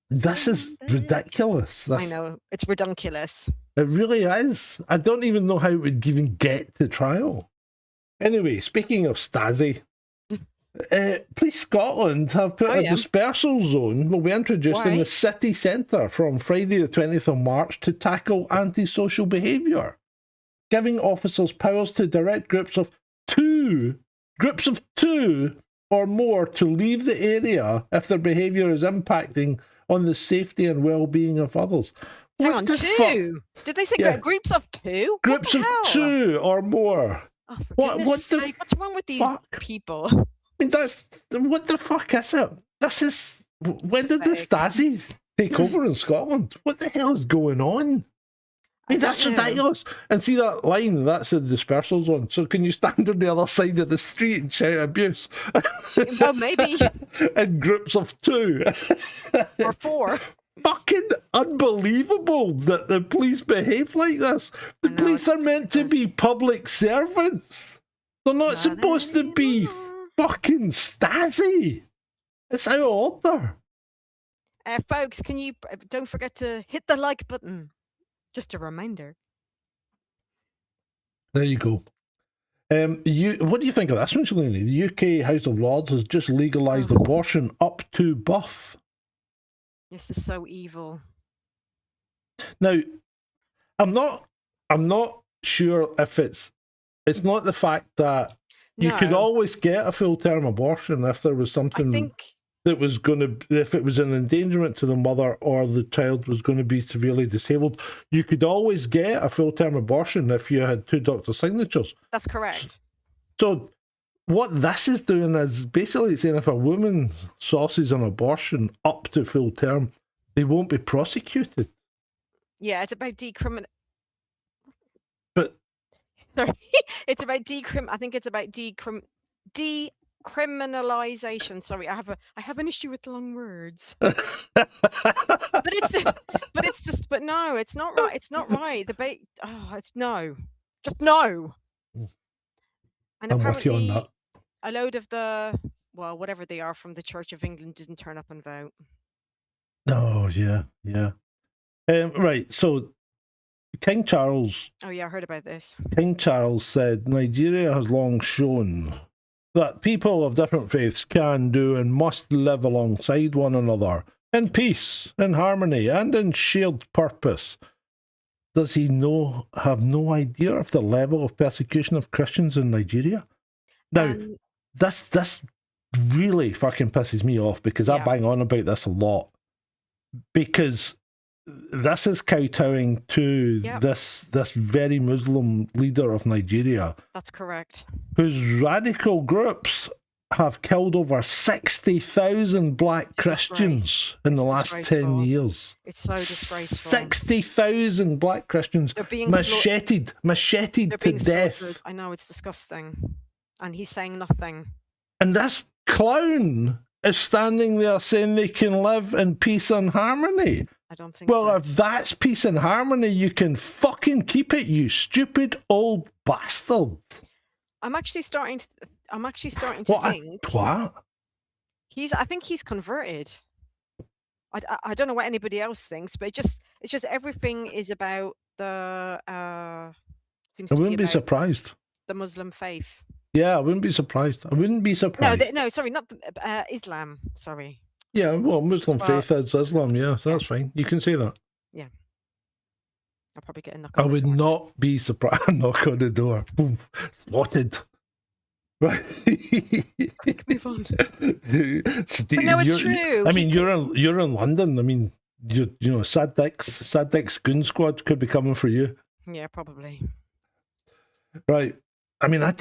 This is ridiculous. I know. It's redunculous. It really is. I don't even know how it would even get to trial. Anyway, speaking of Stasi, Police Scotland have put a dispersal zone will be introduced in the city centre from Friday the 20th of March to tackle antisocial behaviour, giving officers powers to direct groups of two or more to leave the area if their behaviour is impacting on the safety and well-being of others. Hang on, two? Did they say groups of two? Groups of two or more. Oh, for goodness sake, what's wrong with these people? I mean, what the fuck is it? This is, when did the Stasi take over in Scotland? What the hell is going on? I mean, that's ridiculous. And see that line, that's the dispersal zone. So can you stand on the other side of the street and shout abuse? Well, maybe. In groups of two. Or four. Fucking unbelievable that the police behave like this. The police are meant to be public servants. They're not supposed to be fucking Stasi. It's out of order. Folks, can you don't forget to hit the like button. Just a reminder. There you go. What do you think of this one, Shalini? The UK House of Lords has just legalised abortion up to birth. This is so evil. Now, I'm not sure if it's It's not the fact that you could No. always get a full-term abortion if there was I something think that was going to, if it was an endangerment to the mother or the child was going to be severely disabled, you could always get a full-term abortion if you had 2 doctor signatures. that's correct. So what this is doing is basically saying if a woman sources an abortion up to full term, they won't be prosecuted. Yeah, it's about But Sorry, it's about I think it's about decriminalization. Sorry, I have an issue with long words. But no, it's not right. It's not right. It's no, just no. And I'm with you on apparently, that. a load of whatever they are from the Church of England didn't turn up and vote. Oh, yeah. Right, so King Charles... Oh, yeah, I heard about this. King Charles said, Nigeria has long shown that people of different faiths can do and must live alongside one another in peace, in harmony, and in shared purpose. Does he have no idea of the level of persecution of Christians in Nigeria? Now, this really fucking pisses me off because I bang on about this a lot. Because this is kowtowing to this very Muslim leader of Nigeria. That's correct. Whose radical groups have killed over 60,000 black Christians in the last 10 years. It's so disgraceful. 60,000 black Christians macheted to death. Slaughtered. I know, it's disgusting. And he's saying nothing. And this clown is standing there saying they can live in peace and harmony. I don't think so. Well, if that's peace and harmony, you can fucking keep it, you stupid old bastard. I'm actually starting to think What? I think he's converted. I don't know what anybody else thinks, but it's just everything is about the I wouldn't be surprised. The Muslim faith. Yeah, I wouldn't be surprised. No, sorry, not the, Islam. Sorry. Yeah, well, Muslim faith is Islam. Yeah, so that's fine. You can say that. Yeah. I'll probably get a knock. I would not be surprised. Knock on the door. Boom. Spotted. Right. Quick, move on. No, it's true. I mean, you're in London. I mean, you know, Sad Dick's Goon Squad could be coming for you. Yeah, probably. Right. I mean, I know.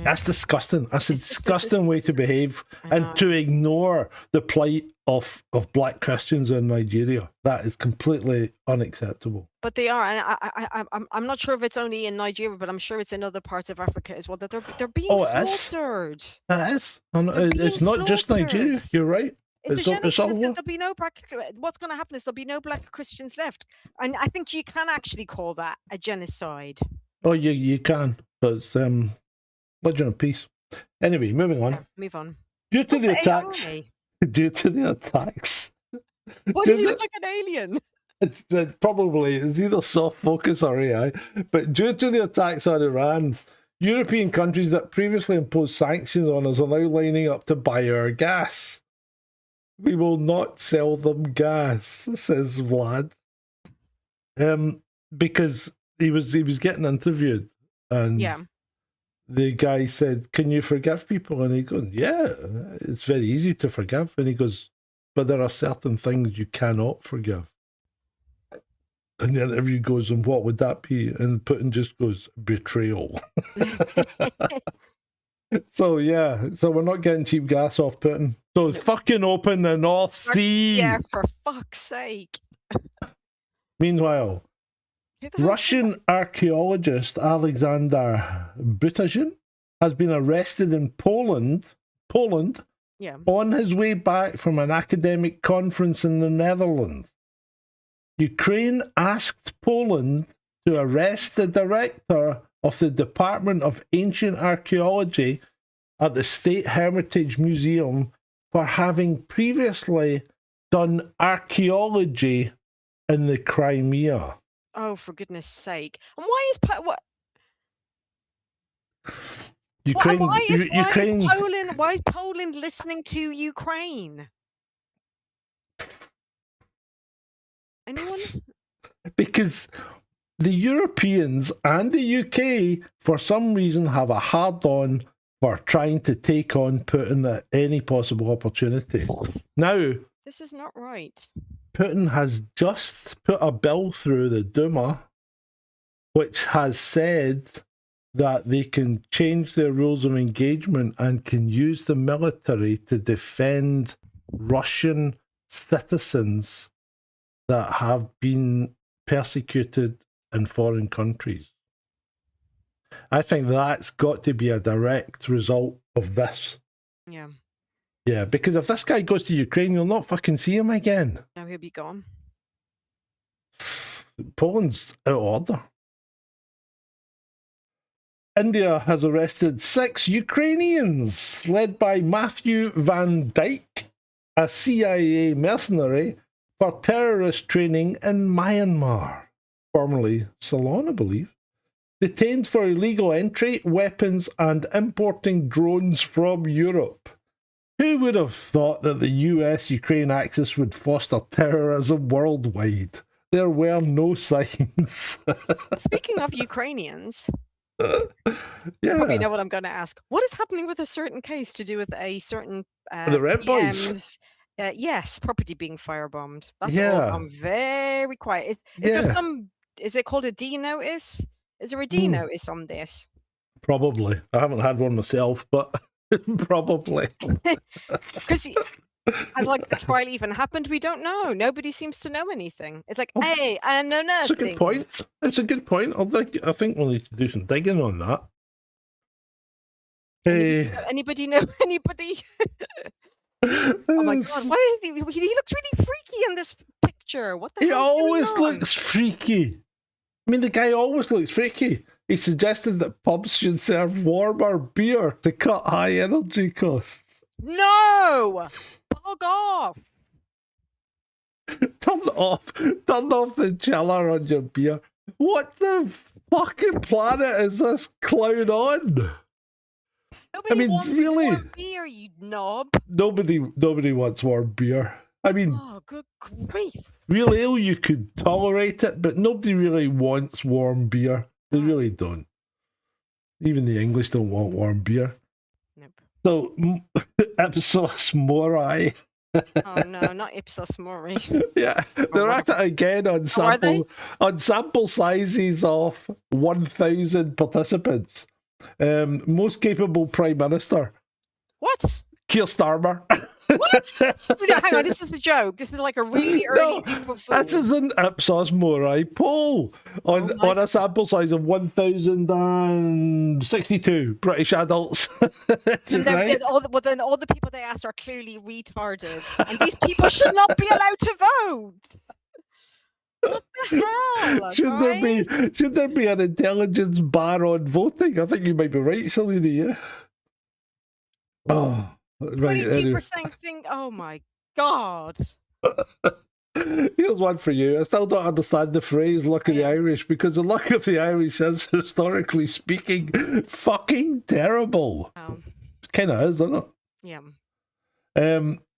That's disgusting. That's a disgusting way to behave and to ignore the plight of black Christians in Nigeria. That is completely unacceptable. But they are, and I'm not sure if it's only in Nigeria, but I'm sure it's in other parts of Africa as well. That they're being slaughtered. It is. It's not just Nigeria. You're right. There'll be no what's going to happen is there'll be no black Christians left, and I think you can actually call that a genocide. Oh, you can, but it's Legend of Peace. Anyway, moving on. Yeah, move on. Due to the attacks. What do you look like an alien? It's either soft focus or AI. But due to the attacks on Iran, European countries that previously imposed sanctions on us are now lining up to buy our gas. We will not sell them gas, says Vlad. Because he was getting interviewed, and the guy said, "Can you forgive people?" And he goes, "Yeah, it's very easy to forgive." And he goes, "But there are certain things you cannot forgive." And the interview goes, "And what would that be?" And Putin just goes, "Betrayal." So we're not getting cheap gas off Putin. So fucking open the North Sea. Yeah, for fuck's sake. Meanwhile, Russian archaeologist Alexander Butazhin has been arrested in Poland on his way back from an academic conference in the Netherlands. Ukraine asked Poland to arrest the director of the Department of Ancient Archaeology at the State Heritage Museum for having previously done archaeology in the Crimea. Oh, for goodness sake. And why is why is Poland listening to Ukraine? Anyone? Because the Europeans and the UK, for some reason, have a hard-on for trying to take on Putin at any possible opportunity. Now, This is not right. Putin has just put a bill through the Duma, which has said that they can change their rules of engagement and can use the military to defend Russian citizens that have been persecuted in foreign countries. I think that's got to be a direct result of this. Yeah. Yeah, because if this guy goes to Ukraine, you'll not fucking see him again. Now he'll be gone. Poland's out of order. India has arrested 6 Ukrainians, led by Matthew Van Dyke, a CIA mercenary, for terrorist training in Myanmar, formerly Ceylon, I believe. Detained for illegal entry, weapons, and importing drones from Europe. Who would have thought that the US-Ukraine axis would foster terrorism worldwide? There were no signs. Speaking of Ukrainians, Yeah. probably know what I'm going to ask. What is happening with a certain case to do with a certain The Red Boys? PM's, yes, property being firebombed? That's Yeah. all gone very quiet. Is there Yeah. some? Is it called a D notice? Is there a D notice on this? Probably. I haven't had one myself, but probably. Because and like the trial even happened, we don't know. Nobody seems to know anything. It's like, hey, I know nothing. It's a good point. It's a good point. I think we'll need to do some digging on that. Hey. Anybody know anybody? Oh my god, why is he looks really freaky in this picture. What the He hell? always looks freaky. I mean, the guy always looks freaky. He suggested that pubs should serve warmer beer to cut high energy costs. No! Bog off! Turn off the chiller on your beer. What the fucking planet is this clown on? Nobody mean, wants really? more beer, you knob. Nobody wants warm beer. I mean, Oh, good grief. real ale, you could tolerate it, but nobody really wants warm beer. They really don't. Even the English don't want warm beer. Nope. So, Ipsos Mori. Oh no, not Ipsos Mori. Yeah, they're at it again on sample sizes of 1,000 participants. Most capable Prime Minister, What? Keir Starmer. What? Hang on, this is a joke. This is like a really early April Fool. This is an Ipsos Mori poll on a sample size of 1,062 British adults. And Right? all the people they asked are clearly retarded, and these people should not be allowed to vote. What the hell? Should there be an intelligence bar on voting? I think you might be right, Shalini. Yeah. Oh, right. 22% think. Oh my god. Here's one for you. I still don't understand the phrase "luck of the Irish" because the luck of the Irish is, historically speaking, fucking terrible. Kind of is, isn't it? Yeah.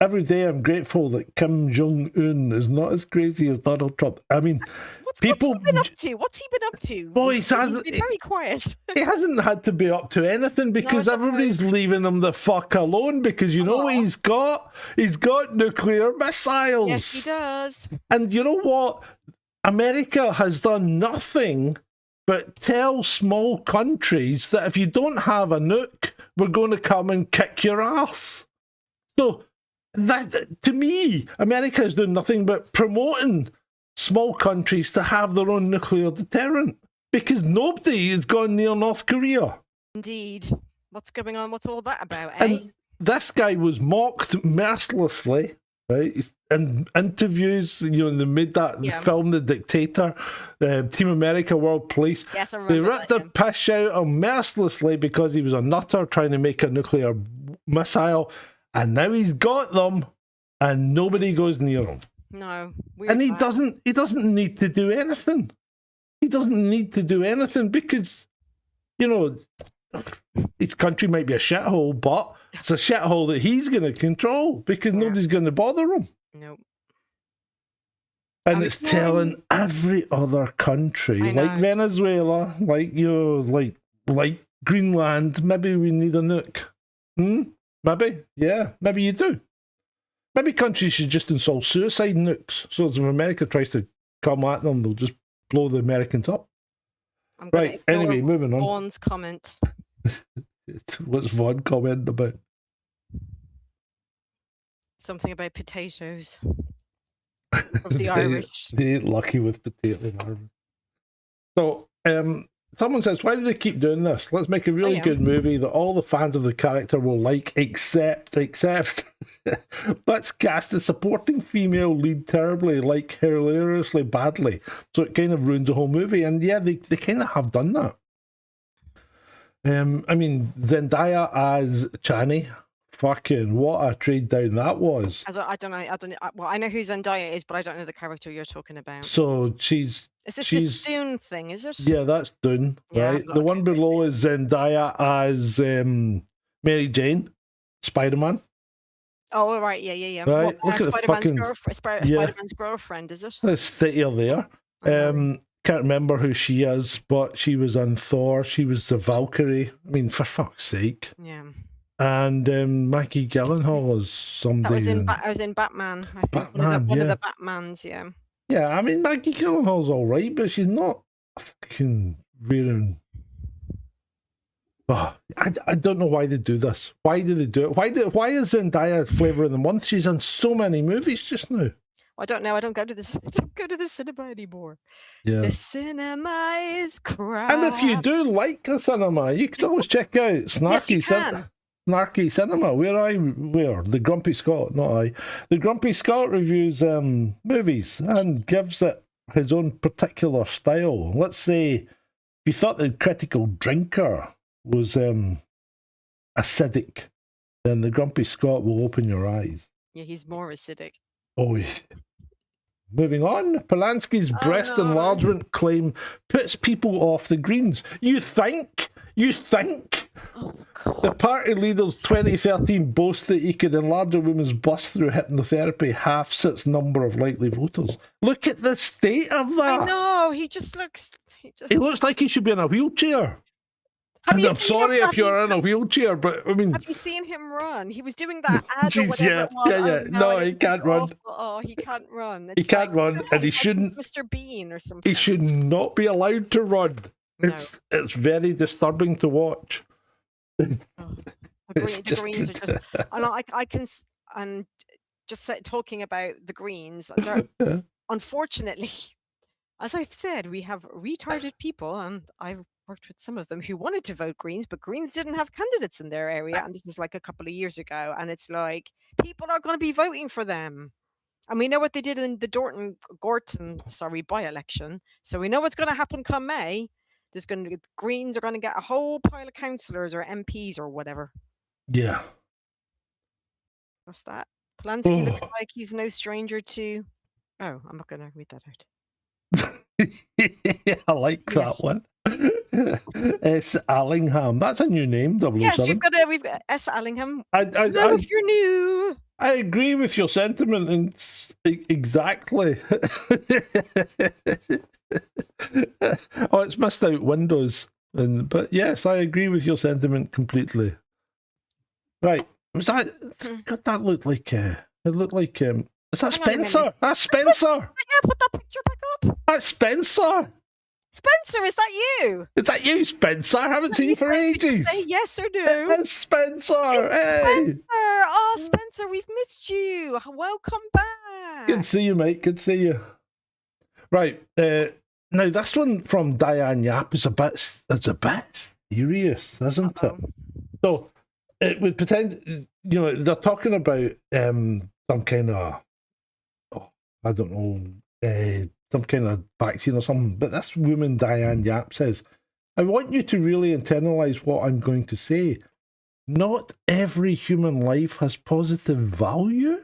Every day I'm grateful that Kim Jong-un is not as crazy as Donald Trump. I mean, what's he been up to? What's he been up to? Well, he's been very quiet. He hasn't had to be up to anything because everybody's leaving him the fuck alone because you know what he's got? He's got nuclear missiles. Yes, he does. And you know what? America has done nothing but tell small countries that if you don't have a nuke, we're going to come and kick your ass. So, that to me, America is doing nothing but promoting small countries to have their own nuclear deterrent because nobody has gone near North Korea. Indeed. What's going on? What's all that about, eh? And this guy was mocked mercilessly, right? In interviews, they made that film, The Dictator, Team America, World Police. Yes, I remember They ripped the piss out of him mercilessly because he was a nutter trying to make a nuclear missile. And now he's got them, and nobody goes near him. No, and he doesn't need to do anything. He doesn't need to do anything because, each country might be a shithole, but it's a shithole that he's going to control because nobody's going to bother him. Nope. And it's telling every other country, like Venezuela, like like Greenland, maybe we need a nuke. Maybe, yeah, maybe you do. Maybe countries should just install suicide nukes, so if America tries to come at them, they'll just blow the Americans up. Right, anyway, moving on. Vaughn's comment. What's Vaughn commenting about? Something about potatoes. Of the Irish. They ain't lucky with potato harvest. So, someone says, why do they keep doing this? Let's make a really good movie that all the fans of the character will like, except let's cast a supporting female lead terribly, like hilariously badly. So it kind of ruins the whole movie. And yeah, they kind of have done that. I mean, Zendaya as Chani, fucking what a trade down that was. I don't know. Well, I know who Zendaya is, but I don't know the character you're talking about. So is this the Dune thing, is it? Yeah, that's Dune, right? The one below is Zendaya as Mary Jane, Spider-Man. Oh, right, yeah. Right, look at Spider-Man's girlfriend, is it? Let's sit here there. Can't remember who she is, but she was on Thor. She was the Valkyrie. I mean, for fuck's sake. Yeah. And Maggie Gyllenhaal was somebody. I was in Batman. I think Batman, one of the Batmans, yeah. Yeah, I mean, Maggie Gyllenhaal's all right, but she's not fucking wearing. Oh, I don't know why they do this. Why do they do it? Why is Zendaya Flavor of the Month? She's in so many movies just now. I don't know. I don't go to the cinema anymore. Yeah. The cinema is crowded. And if you do like the cinema, you can always check out Snarky Cinema. Where the Grumpy Scot, not I. The Grumpy Scot reviews movies and gives it his own particular style. Let's say if you thought the Critical Drinker was acidic, then the Grumpy Scot will open your eyes. Yeah, he's more acidic. Oh, yeah. Moving on, Polanski's breast enlargement claim puts people off the Greens. You think? Oh, God. The party leader's 2013 boast that he could enlarge a woman's bust through hypnotherapy halves its number of likely voters. Look at the state of that. I know, he looks like he should be in a wheelchair. I'm sorry if you're in a wheelchair, but I mean... Have you seen him run? He was doing that ad or whatever it was. Yeah. No, he can't run. Oh, he can't run. He can't run, and he shouldn't... Mr. Bean or something. He should not be allowed to run. No. It's very disturbing to watch. The Greens are just... I can... And just talking about the Greens, unfortunately, as I've said, we have retarded people, and I've worked with some of them who wanted to vote Greens, but Greens didn't have candidates in their area, and this is like a couple of years ago, and it's like people are going to be voting for them, and we know what they did in the Gorton by-election, so we know what's going to happen come May. Greens are going to get a whole pile of councillors or MPs or whatever. Yeah. What's that? Polanski looks like he's no stranger to... Oh, I'm not going to read that out. I like that one. S. Allingham. That's a new name, 007. Yes, we've got S. Allingham. If you're new. I agree with your sentiment, and exactly. It's missed out windows, but yes, I agree with your sentiment completely. Right, was that? God, that looked like. It looked like. Is that Spencer? That's Spencer. Yeah, put that picture back up. That's Spencer. Spencer, is that you? Is that you, Spencer? I haven't seen you for ages. Say yes or no. It's Spencer. Hey. Spencer. Oh, Spencer, we've missed you. Welcome back. Good to see you, mate. Good to see you. Right. Now, this one from Diane Yap is a bit serious, isn't it? So, it would pretend, they're talking about some kind of, I don't know, some kind of vaccine or something. But this woman, Diane Yap, says, I want you to really internalise what I'm going to say. Not every human life has positive value.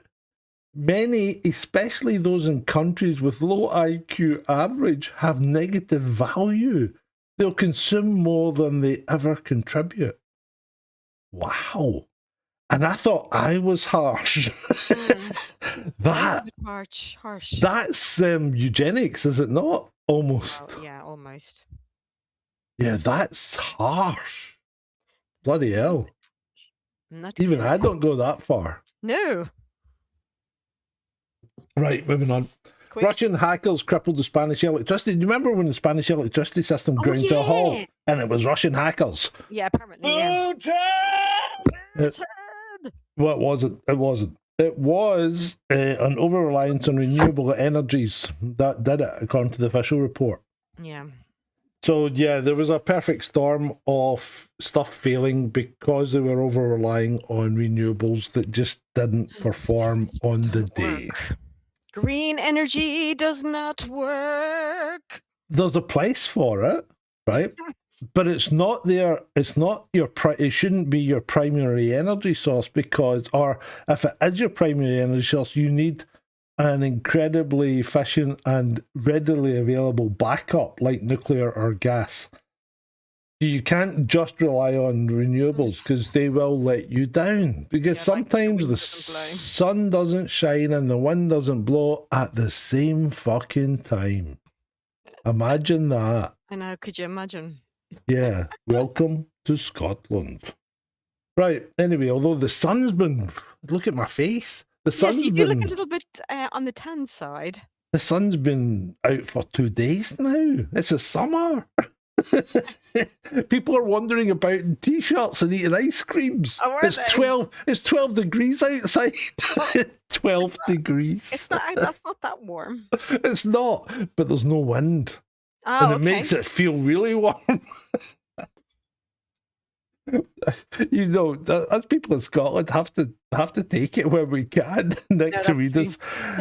Many, especially those in countries with low IQ average, have negative value. They'll consume more than they ever contribute. Wow. And I thought I was harsh. That is a bit harsh. That's eugenics, is it not? Almost. Well, yeah, almost. Yeah, that's harsh. Bloody hell. Not Even good. I don't go that far. No. Right, moving on. Quick. Russian hackers crippled the Spanish electricity. Do you remember when the Spanish electricity system ground to a halt? And it was Russian hackers. Yeah, apparently. Yeah. Well, it wasn't. It wasn't. It was an over-reliance on renewable energies that did it, according to the official report. Yeah. So, yeah, there was a perfect storm of stuff failing because they were over-relying on renewables that just didn't perform on the day. Green energy does not work. There's a place for it, right? But it's not there. It's not your. It shouldn't be your primary energy source because, or if it is your primary energy source, you need an incredibly efficient and readily available backup like nuclear or gas. You can't just rely on renewables because they will let you down. Because sometimes the sun doesn't shine and the wind doesn't blow at the same fucking time. Imagine that. I know. Could you imagine? Yeah. Welcome to Scotland. Right. Anyway, although the sun's been... Look at my face. The sun's yes, you do been... look a little bit on the tan side. The sun's been out for 2 days now. It's a summer. People are wandering about in t-shirts and eating ice creams. Oh, it's 12 degrees outside. 12 degrees. It's not. That's not that warm. It's not, but there's no wind. Oh, and it makes it feel really warm. You know, as people in Scotland have to take it when we can. Nick to read us.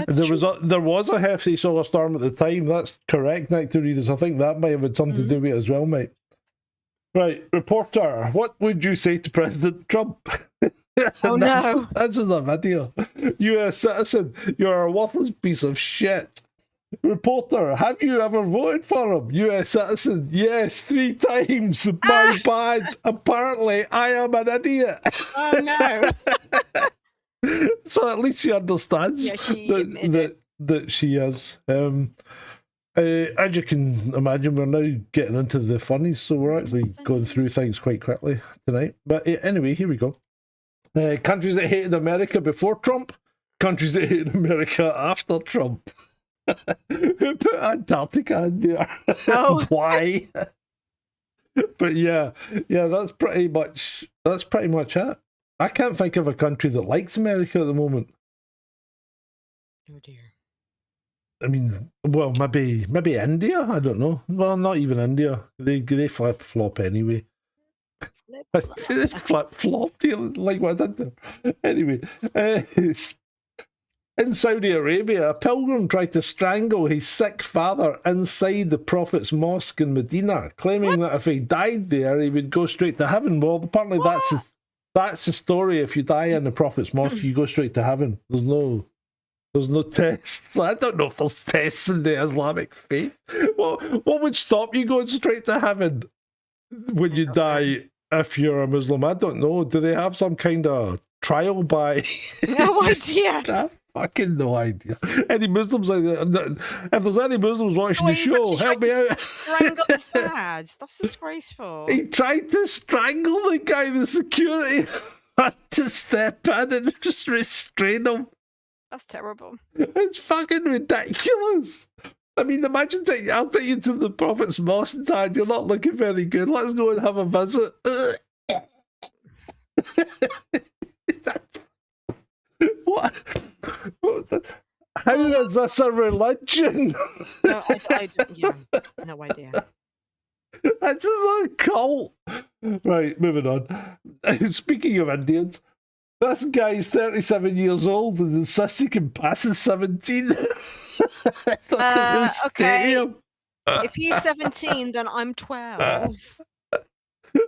There was a hefty solar storm at the time. That's correct, Nick to read us. I think that might have had something to do with it as well, mate. Right, reporter, what would you say to President Trump? Oh no! That's just a video. U.S. citizen, you're a worthless piece of shit. Reporter, have you ever voted for him? U.S. citizen, yes, 3 times. My bad. Apparently, I am an idiot. Oh no. So at least she understands that she is. As you can imagine, we're now getting into the funnies, so we're actually going through things quite quickly tonight. But anyway, here we go. Countries that hated America before Trump, countries that hated America after Trump. Who put Antarctica in there? Oh. Why? But yeah, that's pretty much it. I can't think of a country that likes America at the moment. Oh dear. I mean, well, maybe India. I don't know. Well, not even India. They flip flop anyway. Flip flop. Like what I did there. Anyway, in Saudi Arabia, a pilgrim tried to strangle his sick father inside the Prophet's mosque in Medina, claiming that if he died there, he would go straight to heaven. Well, apparently that's the story. If you die in the Prophet's mosque, you go straight to heaven. There's no tests. I don't know if there's tests in the Islamic faith. What would stop you going straight to heaven when you die if you're a Muslim? I don't know. Do they have some kind of trial by... No idea. Fucking no idea. Any Muslims like that? If there's any Muslims watching the show, help me out. Strangle his dad. That's disgraceful. He tried to strangle the guy. The security had to step in and just restrain him. That's terrible. It's fucking ridiculous. I mean, imagine I'll take you to the Prophet's mosque, Dad. You're not looking very good. Let's go and have a visit. What? How is this a religion? No, no idea. This is a cult. Right, moving on. Speaking of Indians, this guy's 37 years old and insists he can pass his 17. Okay. If he's 17, then I'm 12.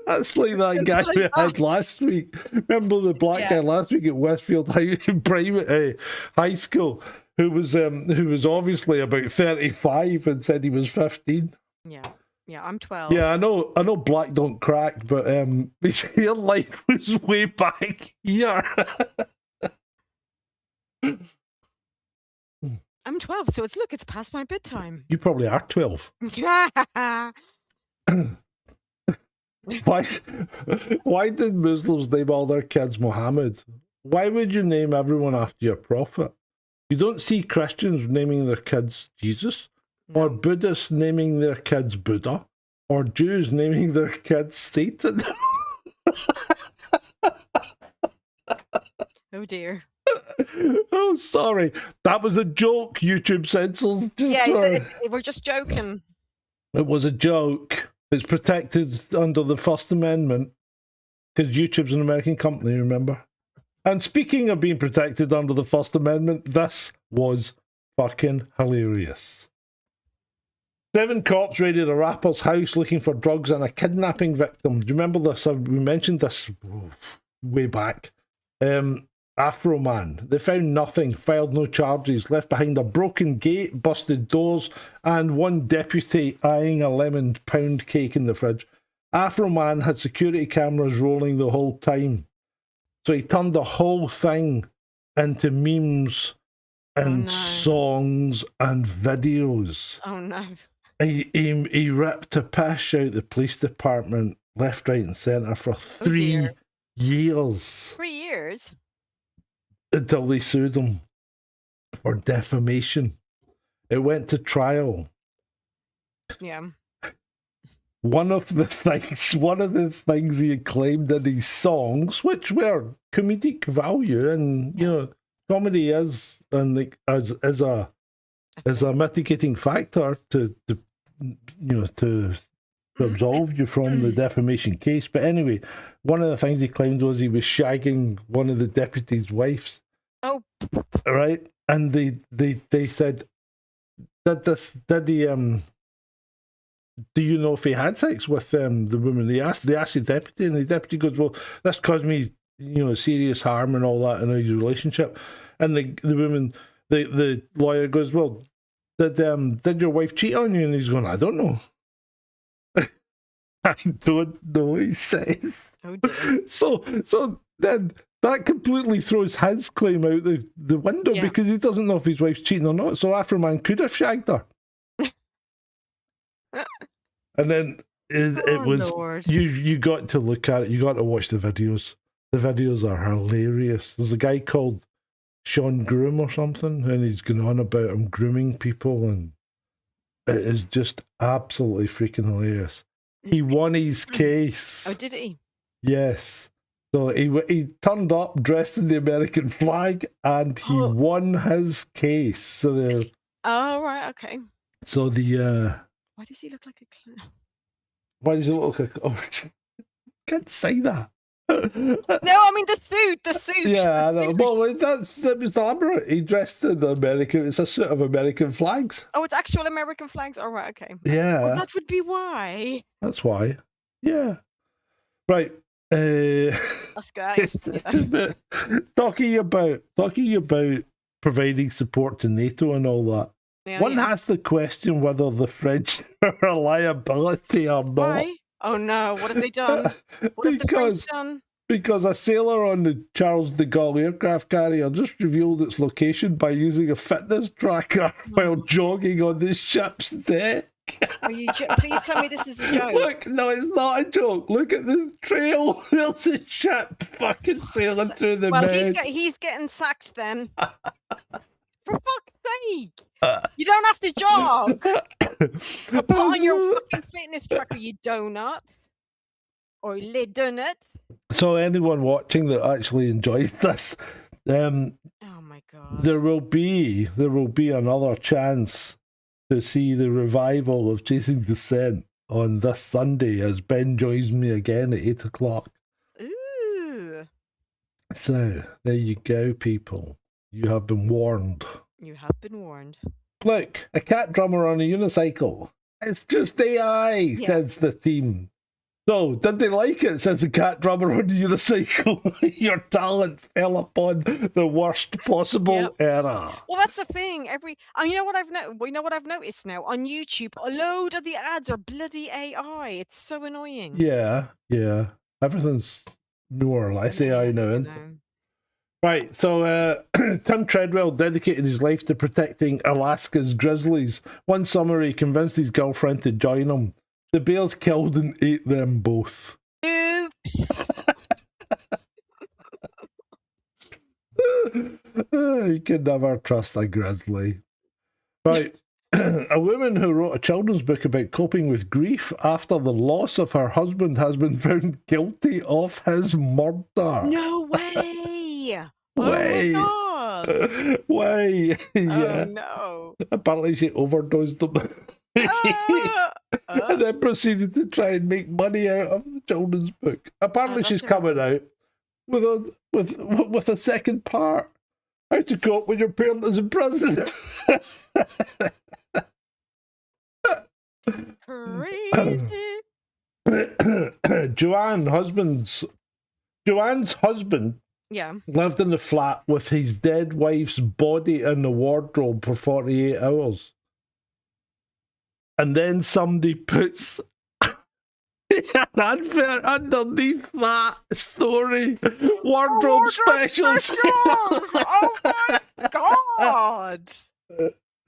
That's like that guy we had last week. Remember the black guy last week at Westfield High School, who was obviously about 35 and said he was 15. Yeah. Yeah, I'm 12. Yeah, I know black don't crack, but your life was way back here. I'm 12, so it's past my bedtime. You probably are 12. Why did Muslims name all their kids Muhammad? Why would you name everyone after your prophet? You don't see Christians naming their kids Jesus, or Buddhists naming their kids Buddha, or Jews naming their kids Satan. Oh dear. Oh, sorry. That was a joke, YouTube censors. We're just joking. It was a joke. It's protected under the First Amendment because YouTube's an American company, remember? And speaking of being protected under the First Amendment, this was fucking hilarious. 7 cops raided a rapper's house looking for drugs and a kidnapping victim. Do you remember this? We mentioned this way back. Afro Man. They found nothing, filed no charges, left behind a broken gate, busted doors, and one deputy eyeing a lemon pound cake in the fridge. Afro Man had security cameras rolling the whole time. So he turned the whole thing into memes and songs and videos. Oh no. He ripped a piss out the police department left, right and centre for 3 years. 3 years? Until they sued him for defamation. It went to trial. Yeah. One of the things he had claimed in his songs, which were comedic value, and you know, comedy is and as a mitigating factor to absolve you from the defamation case. But anyway, one of the things he claimed was he was shagging one of the deputy's wives. Oh, right. And they said, do you know if he had sex with the woman? They asked the deputy, and the deputy goes, well, this caused me, serious harm and all that in his relationship. And the woman, the lawyer goes, well, did your wife cheat on you? And he's going, I don't know. I don't know, he says. Oh dear. So then that completely throws his claim out the window because he doesn't know if his wife's cheating or not. So Afro Man could have shagged her. And then it was Lord. you got to look at it. You got to watch the videos. The videos are hilarious. There's a guy called Sean Groom or something, and he's going on about him grooming people, and it is just absolutely freaking hilarious. He won his case. Oh, did he? Yes. So he turned up dressed in the American flag, and he won his case. So oh right, okay. So why does he look like a clown? Why does he look like a... Oh, can't say that. No, I mean the suit. Yeah, I know. Well, that's elaborate. He dressed in the American... It's a suit of American flags. Oh, it's actual American flags? Oh, right, okay. Yeah. Well, that would be why. That's why. Yeah. Right. That's good. Talking about providing support to NATO and all that. Yeah, One has to question whether the French are a liability or not. Why? Oh no, what have they done? What have the French done? Because a sailor on the Charles de Gaulle aircraft carrier just revealed its location by using a fitness tracker while jogging on the ship's deck. Please tell me this is a joke. Look, no, it's not a joke. Look at the trail. There's a ship fucking sailing through the Med. He's getting sacked then. For fuck's sake. You don't have to jog. Or put on your fucking fitness tracker, you donut. Or le donut. So anyone watching that actually enjoys this, oh my god. There will be another chance to see the revival of Chasing Descent on this Sunday as Ben joins me again at 8 o'clock. Ooh. So there you go, people. You have been warned. You have been warned. Look, a cat drummer on a unicycle. It's just AI, says the team. So, did they like it? Says the cat drummer on the unicycle. Your talent fell upon the worst possible era. Well, that's the thing. You know what I've noticed now on YouTube. A load of the ads are bloody AI. It's so annoying. Yeah. Everything's more or less AI now, isn't it? Right, so Tim Treadwell dedicated his life to protecting Alaska's grizzlies. One summer, he convinced his girlfriend to join him. The bears killed and ate them both. Oops. You can never trust a grizzly. Right. A woman who wrote a children's book about coping with grief after the loss of her husband has been found guilty of his murder. No way! Way. Oh my god! Way. Yeah. Oh no! Apparently she overdosed them. And then proceeded to try and make money out of the children's book. Apparently she's coming out with a second part. How to cope when your parent is in prison. Crazy. Joanne's husband lived in the flat with his dead wife's body in the wardrobe for 48 hours. And then somebody puts an advert underneath that story. Wardrobe specials. Oh my god!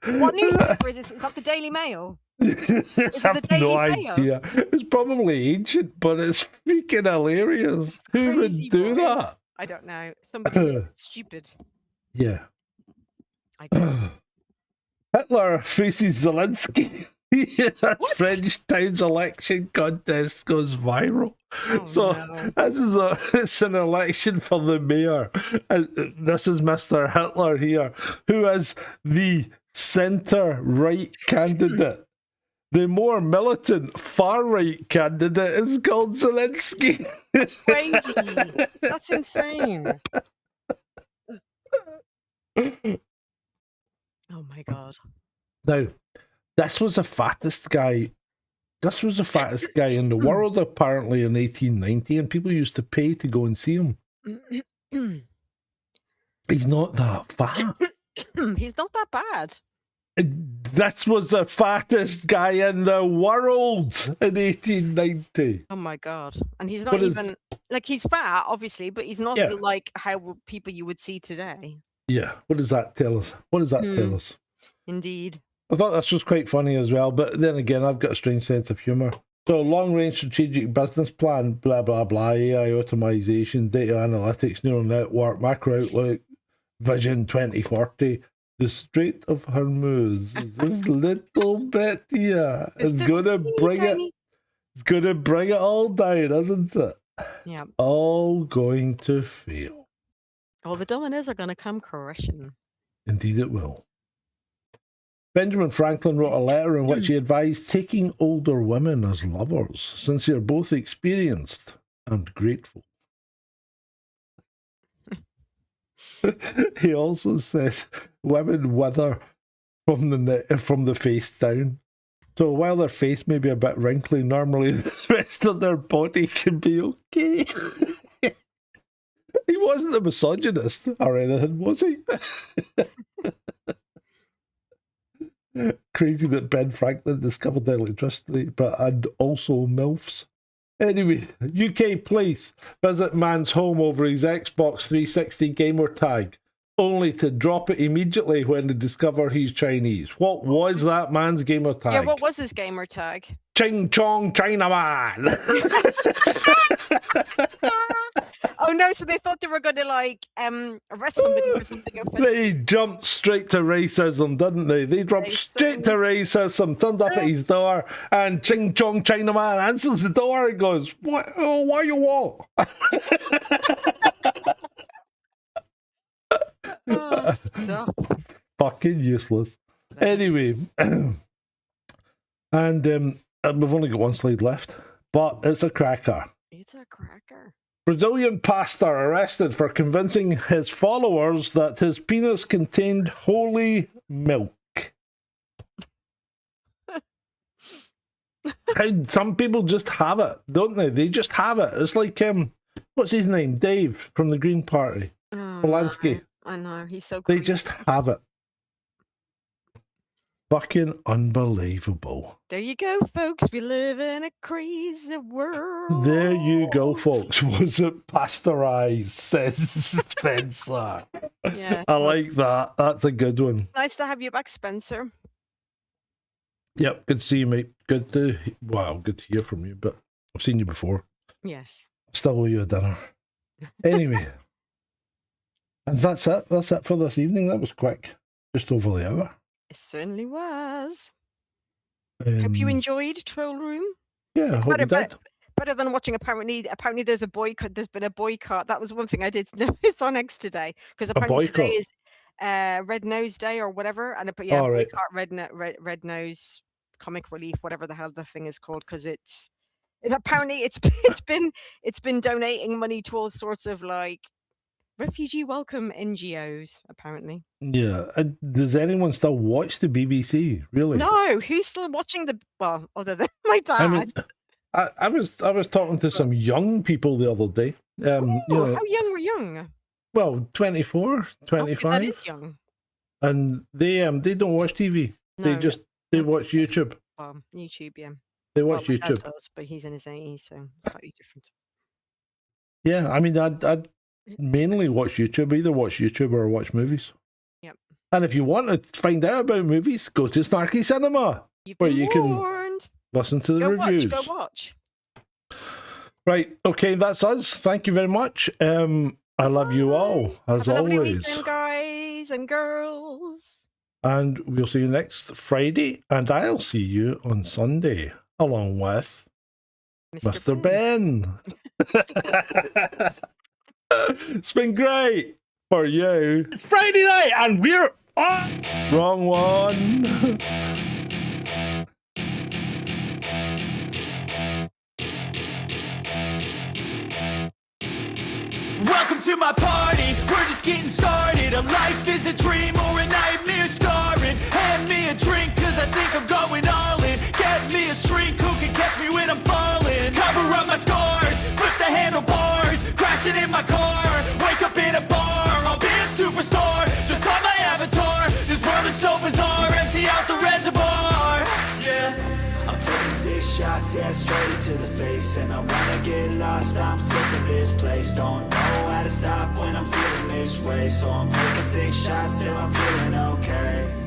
What newspaper is this? Is that the Daily Mail? Is it I the have Daily no Mail? idea. It's probably ancient, but it's freaking hilarious. Who would do that? I don't know. Somebody stupid. Yeah. I guess. Hitler faces Zelensky. French town's election contest goes viral. It's an election for the mayor. This is Mr. Hitler here, who is the centre-right candidate. The more militant far-right candidate is called Zelensky. That's crazy. That's insane. Oh my god. Now, this was the fattest guy. This was the fattest guy in the world, apparently, in 1890, and people used to pay to go and see him. He's not that fat. He's not that bad. This was the fattest guy in the world in 1890. Oh my god. And he's not even like, he's fat, obviously, but he's not like how people you would see today. Yeah. What does that tell us? What does that tell us? Indeed. I thought this was quite funny as well, but then again, I've got a strange sense of humour. So, long-range strategic business plan, blah, blah, blah, AI automation, data analytics, neural network, macro outlook, vision 2040. The Strait of Hormuz is this little bit here. It's gonna bring it all down, isn't it? Yeah. All going to fail. All the dominoes are gonna come crashing. Indeed it will. Benjamin Franklin wrote a letter in which he advised taking older women as lovers, since they are both experienced and grateful. He also says women wither from the face down. So while their face may be a bit wrinkly, normally the rest of their body can be okay. He wasn't a misogynist or anything, was he? Crazy that Ben Franklin discovered electricity, and also MILFs. Anyway, UK police visit man's home over his Xbox 360 gamer tag, only to drop it immediately when they discover he's Chinese. What was that man's gamer tag? Yeah, what was his gamer tag? Ching Chong Chinaman! Oh no, so they thought they were going to arrest somebody for something offensive. They jumped straight to racism, didn't they? They jumped straight to racism, turned up at his door, and Ching Chong Chinaman answers the door and goes, "What? Oh, why you want?" Oh, stop. Fucking useless. Anyway, and we've only got one slide left, but it's a cracker. It's a cracker. Brazilian pastor arrested for convincing his followers that his penis contained holy milk. How some people just have it, don't they? They just have it. It's like what's his name? Dave from the Green Party. Zelensky. I know, he's so They creepy. just have it. Fucking unbelievable. There you go, folks. We live in a crazy world. There you go, folks. Was it pasteurized? Says Spencer. Yeah. I like that. That's a good one. Nice to have you back, Spencer. Yep, good to see you, mate. Good to hear from you, but I've seen you before. Yes. Still owe you a dinner. Anyway. And that's it. That's it for this evening. That was quick. Just over the hour. It certainly was. Hope you enjoyed Troll Room. Yeah, I hope you did. Better than watching. Apparently there's a boycott. There's been a boycott. That was one thing I did notice on X today, because apparently today is Red Nose Day or whatever, and boycott Red Nose Comic Relief, whatever the hell the thing is called, because apparently it's been donating money to all sorts of like refugee welcome NGOs, apparently. Yeah. Does anyone still watch the BBC? Really? No. Who's still watching other than my dad? I mean, I was talking to some young people the other day. Ooh, how young were young? Well, 24, 25. That is young. And they don't watch TV. No, They watch YouTube. YouTube, yeah. They watch my dad YouTube. does, but he's in his 80s, so slightly different. Yeah, I mean, I'd mainly watch YouTube. Either watch YouTube or watch movies. Yep. And if you want to find out about movies, go to Snarky Cinema, where you can listen to the reviews. Go watch. Right. Okay, that's us. Thank you very much. I love you all, as Have a lovely always. weekend, guys and girls. And we'll see you next Friday, and I'll see you on Sunday, along with Mr. Ben. It's been great for you. It's Friday night, and we're on. Wrong one. Welcome to my party, we're just getting started. A life is a dream or a nightmare scarring. Hand me a drink, cause I think I'm going all in. Get me a shrink who can catch me when I'm falling. Cover up my scars, flip the handlebars. Crashing in my car, wake up in a bar. I'll be a superstar, just on my avatar. This world is so bizarre, empty out the reservoir. Yeah, I'm taking 6 shots, yeah, straight to the face. And I wanna get lost, I'm sick of this place. Don't know how to stop when I'm feeling this way. So I'm taking 6 shots till I'm feeling okay.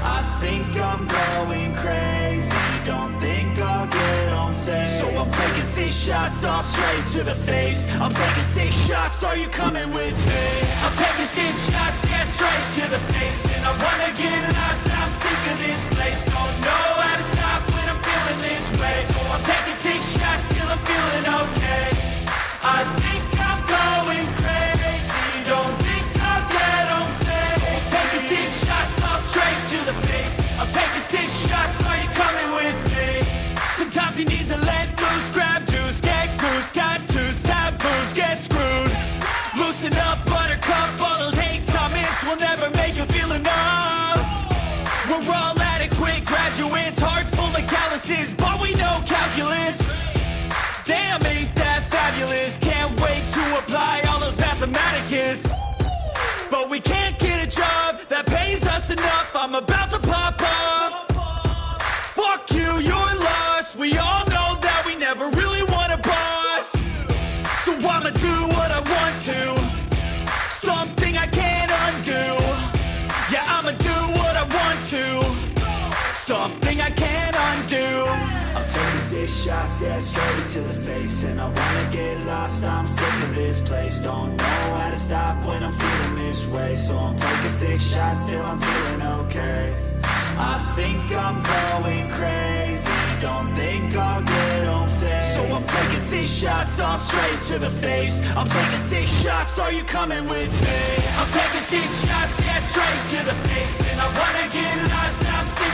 I think I'm going crazy, don't think I'll get home safe. So I'm taking 6 shots all straight to the face. I'm taking 6 shots, are you coming with me? I'm taking 6 shots, yeah, straight to the face. And I wanna get lost, I'm sick of this place. Don't know how to stop when I'm feeling this way. So I'm taking 6 shots till I'm feeling okay. I think I'm going crazy, don't think I'll get home safe. So I'm taking 6 shots all straight to the face. I'm taking 6 shots, are you coming with me? Sometimes you need to let loose, grab juice, get goose, tattoos, taboos, get screwed. Loosen up, buttercup, all those hate comments will never make you feel enough. We're all adequate graduates, heart full of calluses, but we know calculus. Damn, ain't that fabulous? Can't wait to apply all those mathematicus. But we can't get a job that pays us enough. I'm about to pop off. Fuck you, you're lost. We all know that we never really want a boss. So I'ma do what I want to. Something I can't undo. Yeah, I'ma do what I want to. Something I can't undo. I'm taking 6 shots, yeah, straight to the face. And I wanna get lost, I'm sick of this place. Don't know how to stop when I'm feeling this way. So I'm taking 6 shots till I'm feeling okay. I think I'm going crazy, don't think I'll get home safe. So I'm taking 6 shots all straight to the face. I'm taking 6 shots, are you coming with me? I'm taking 6 shots, yeah, straight to the face. And I wanna get lost, I'm sick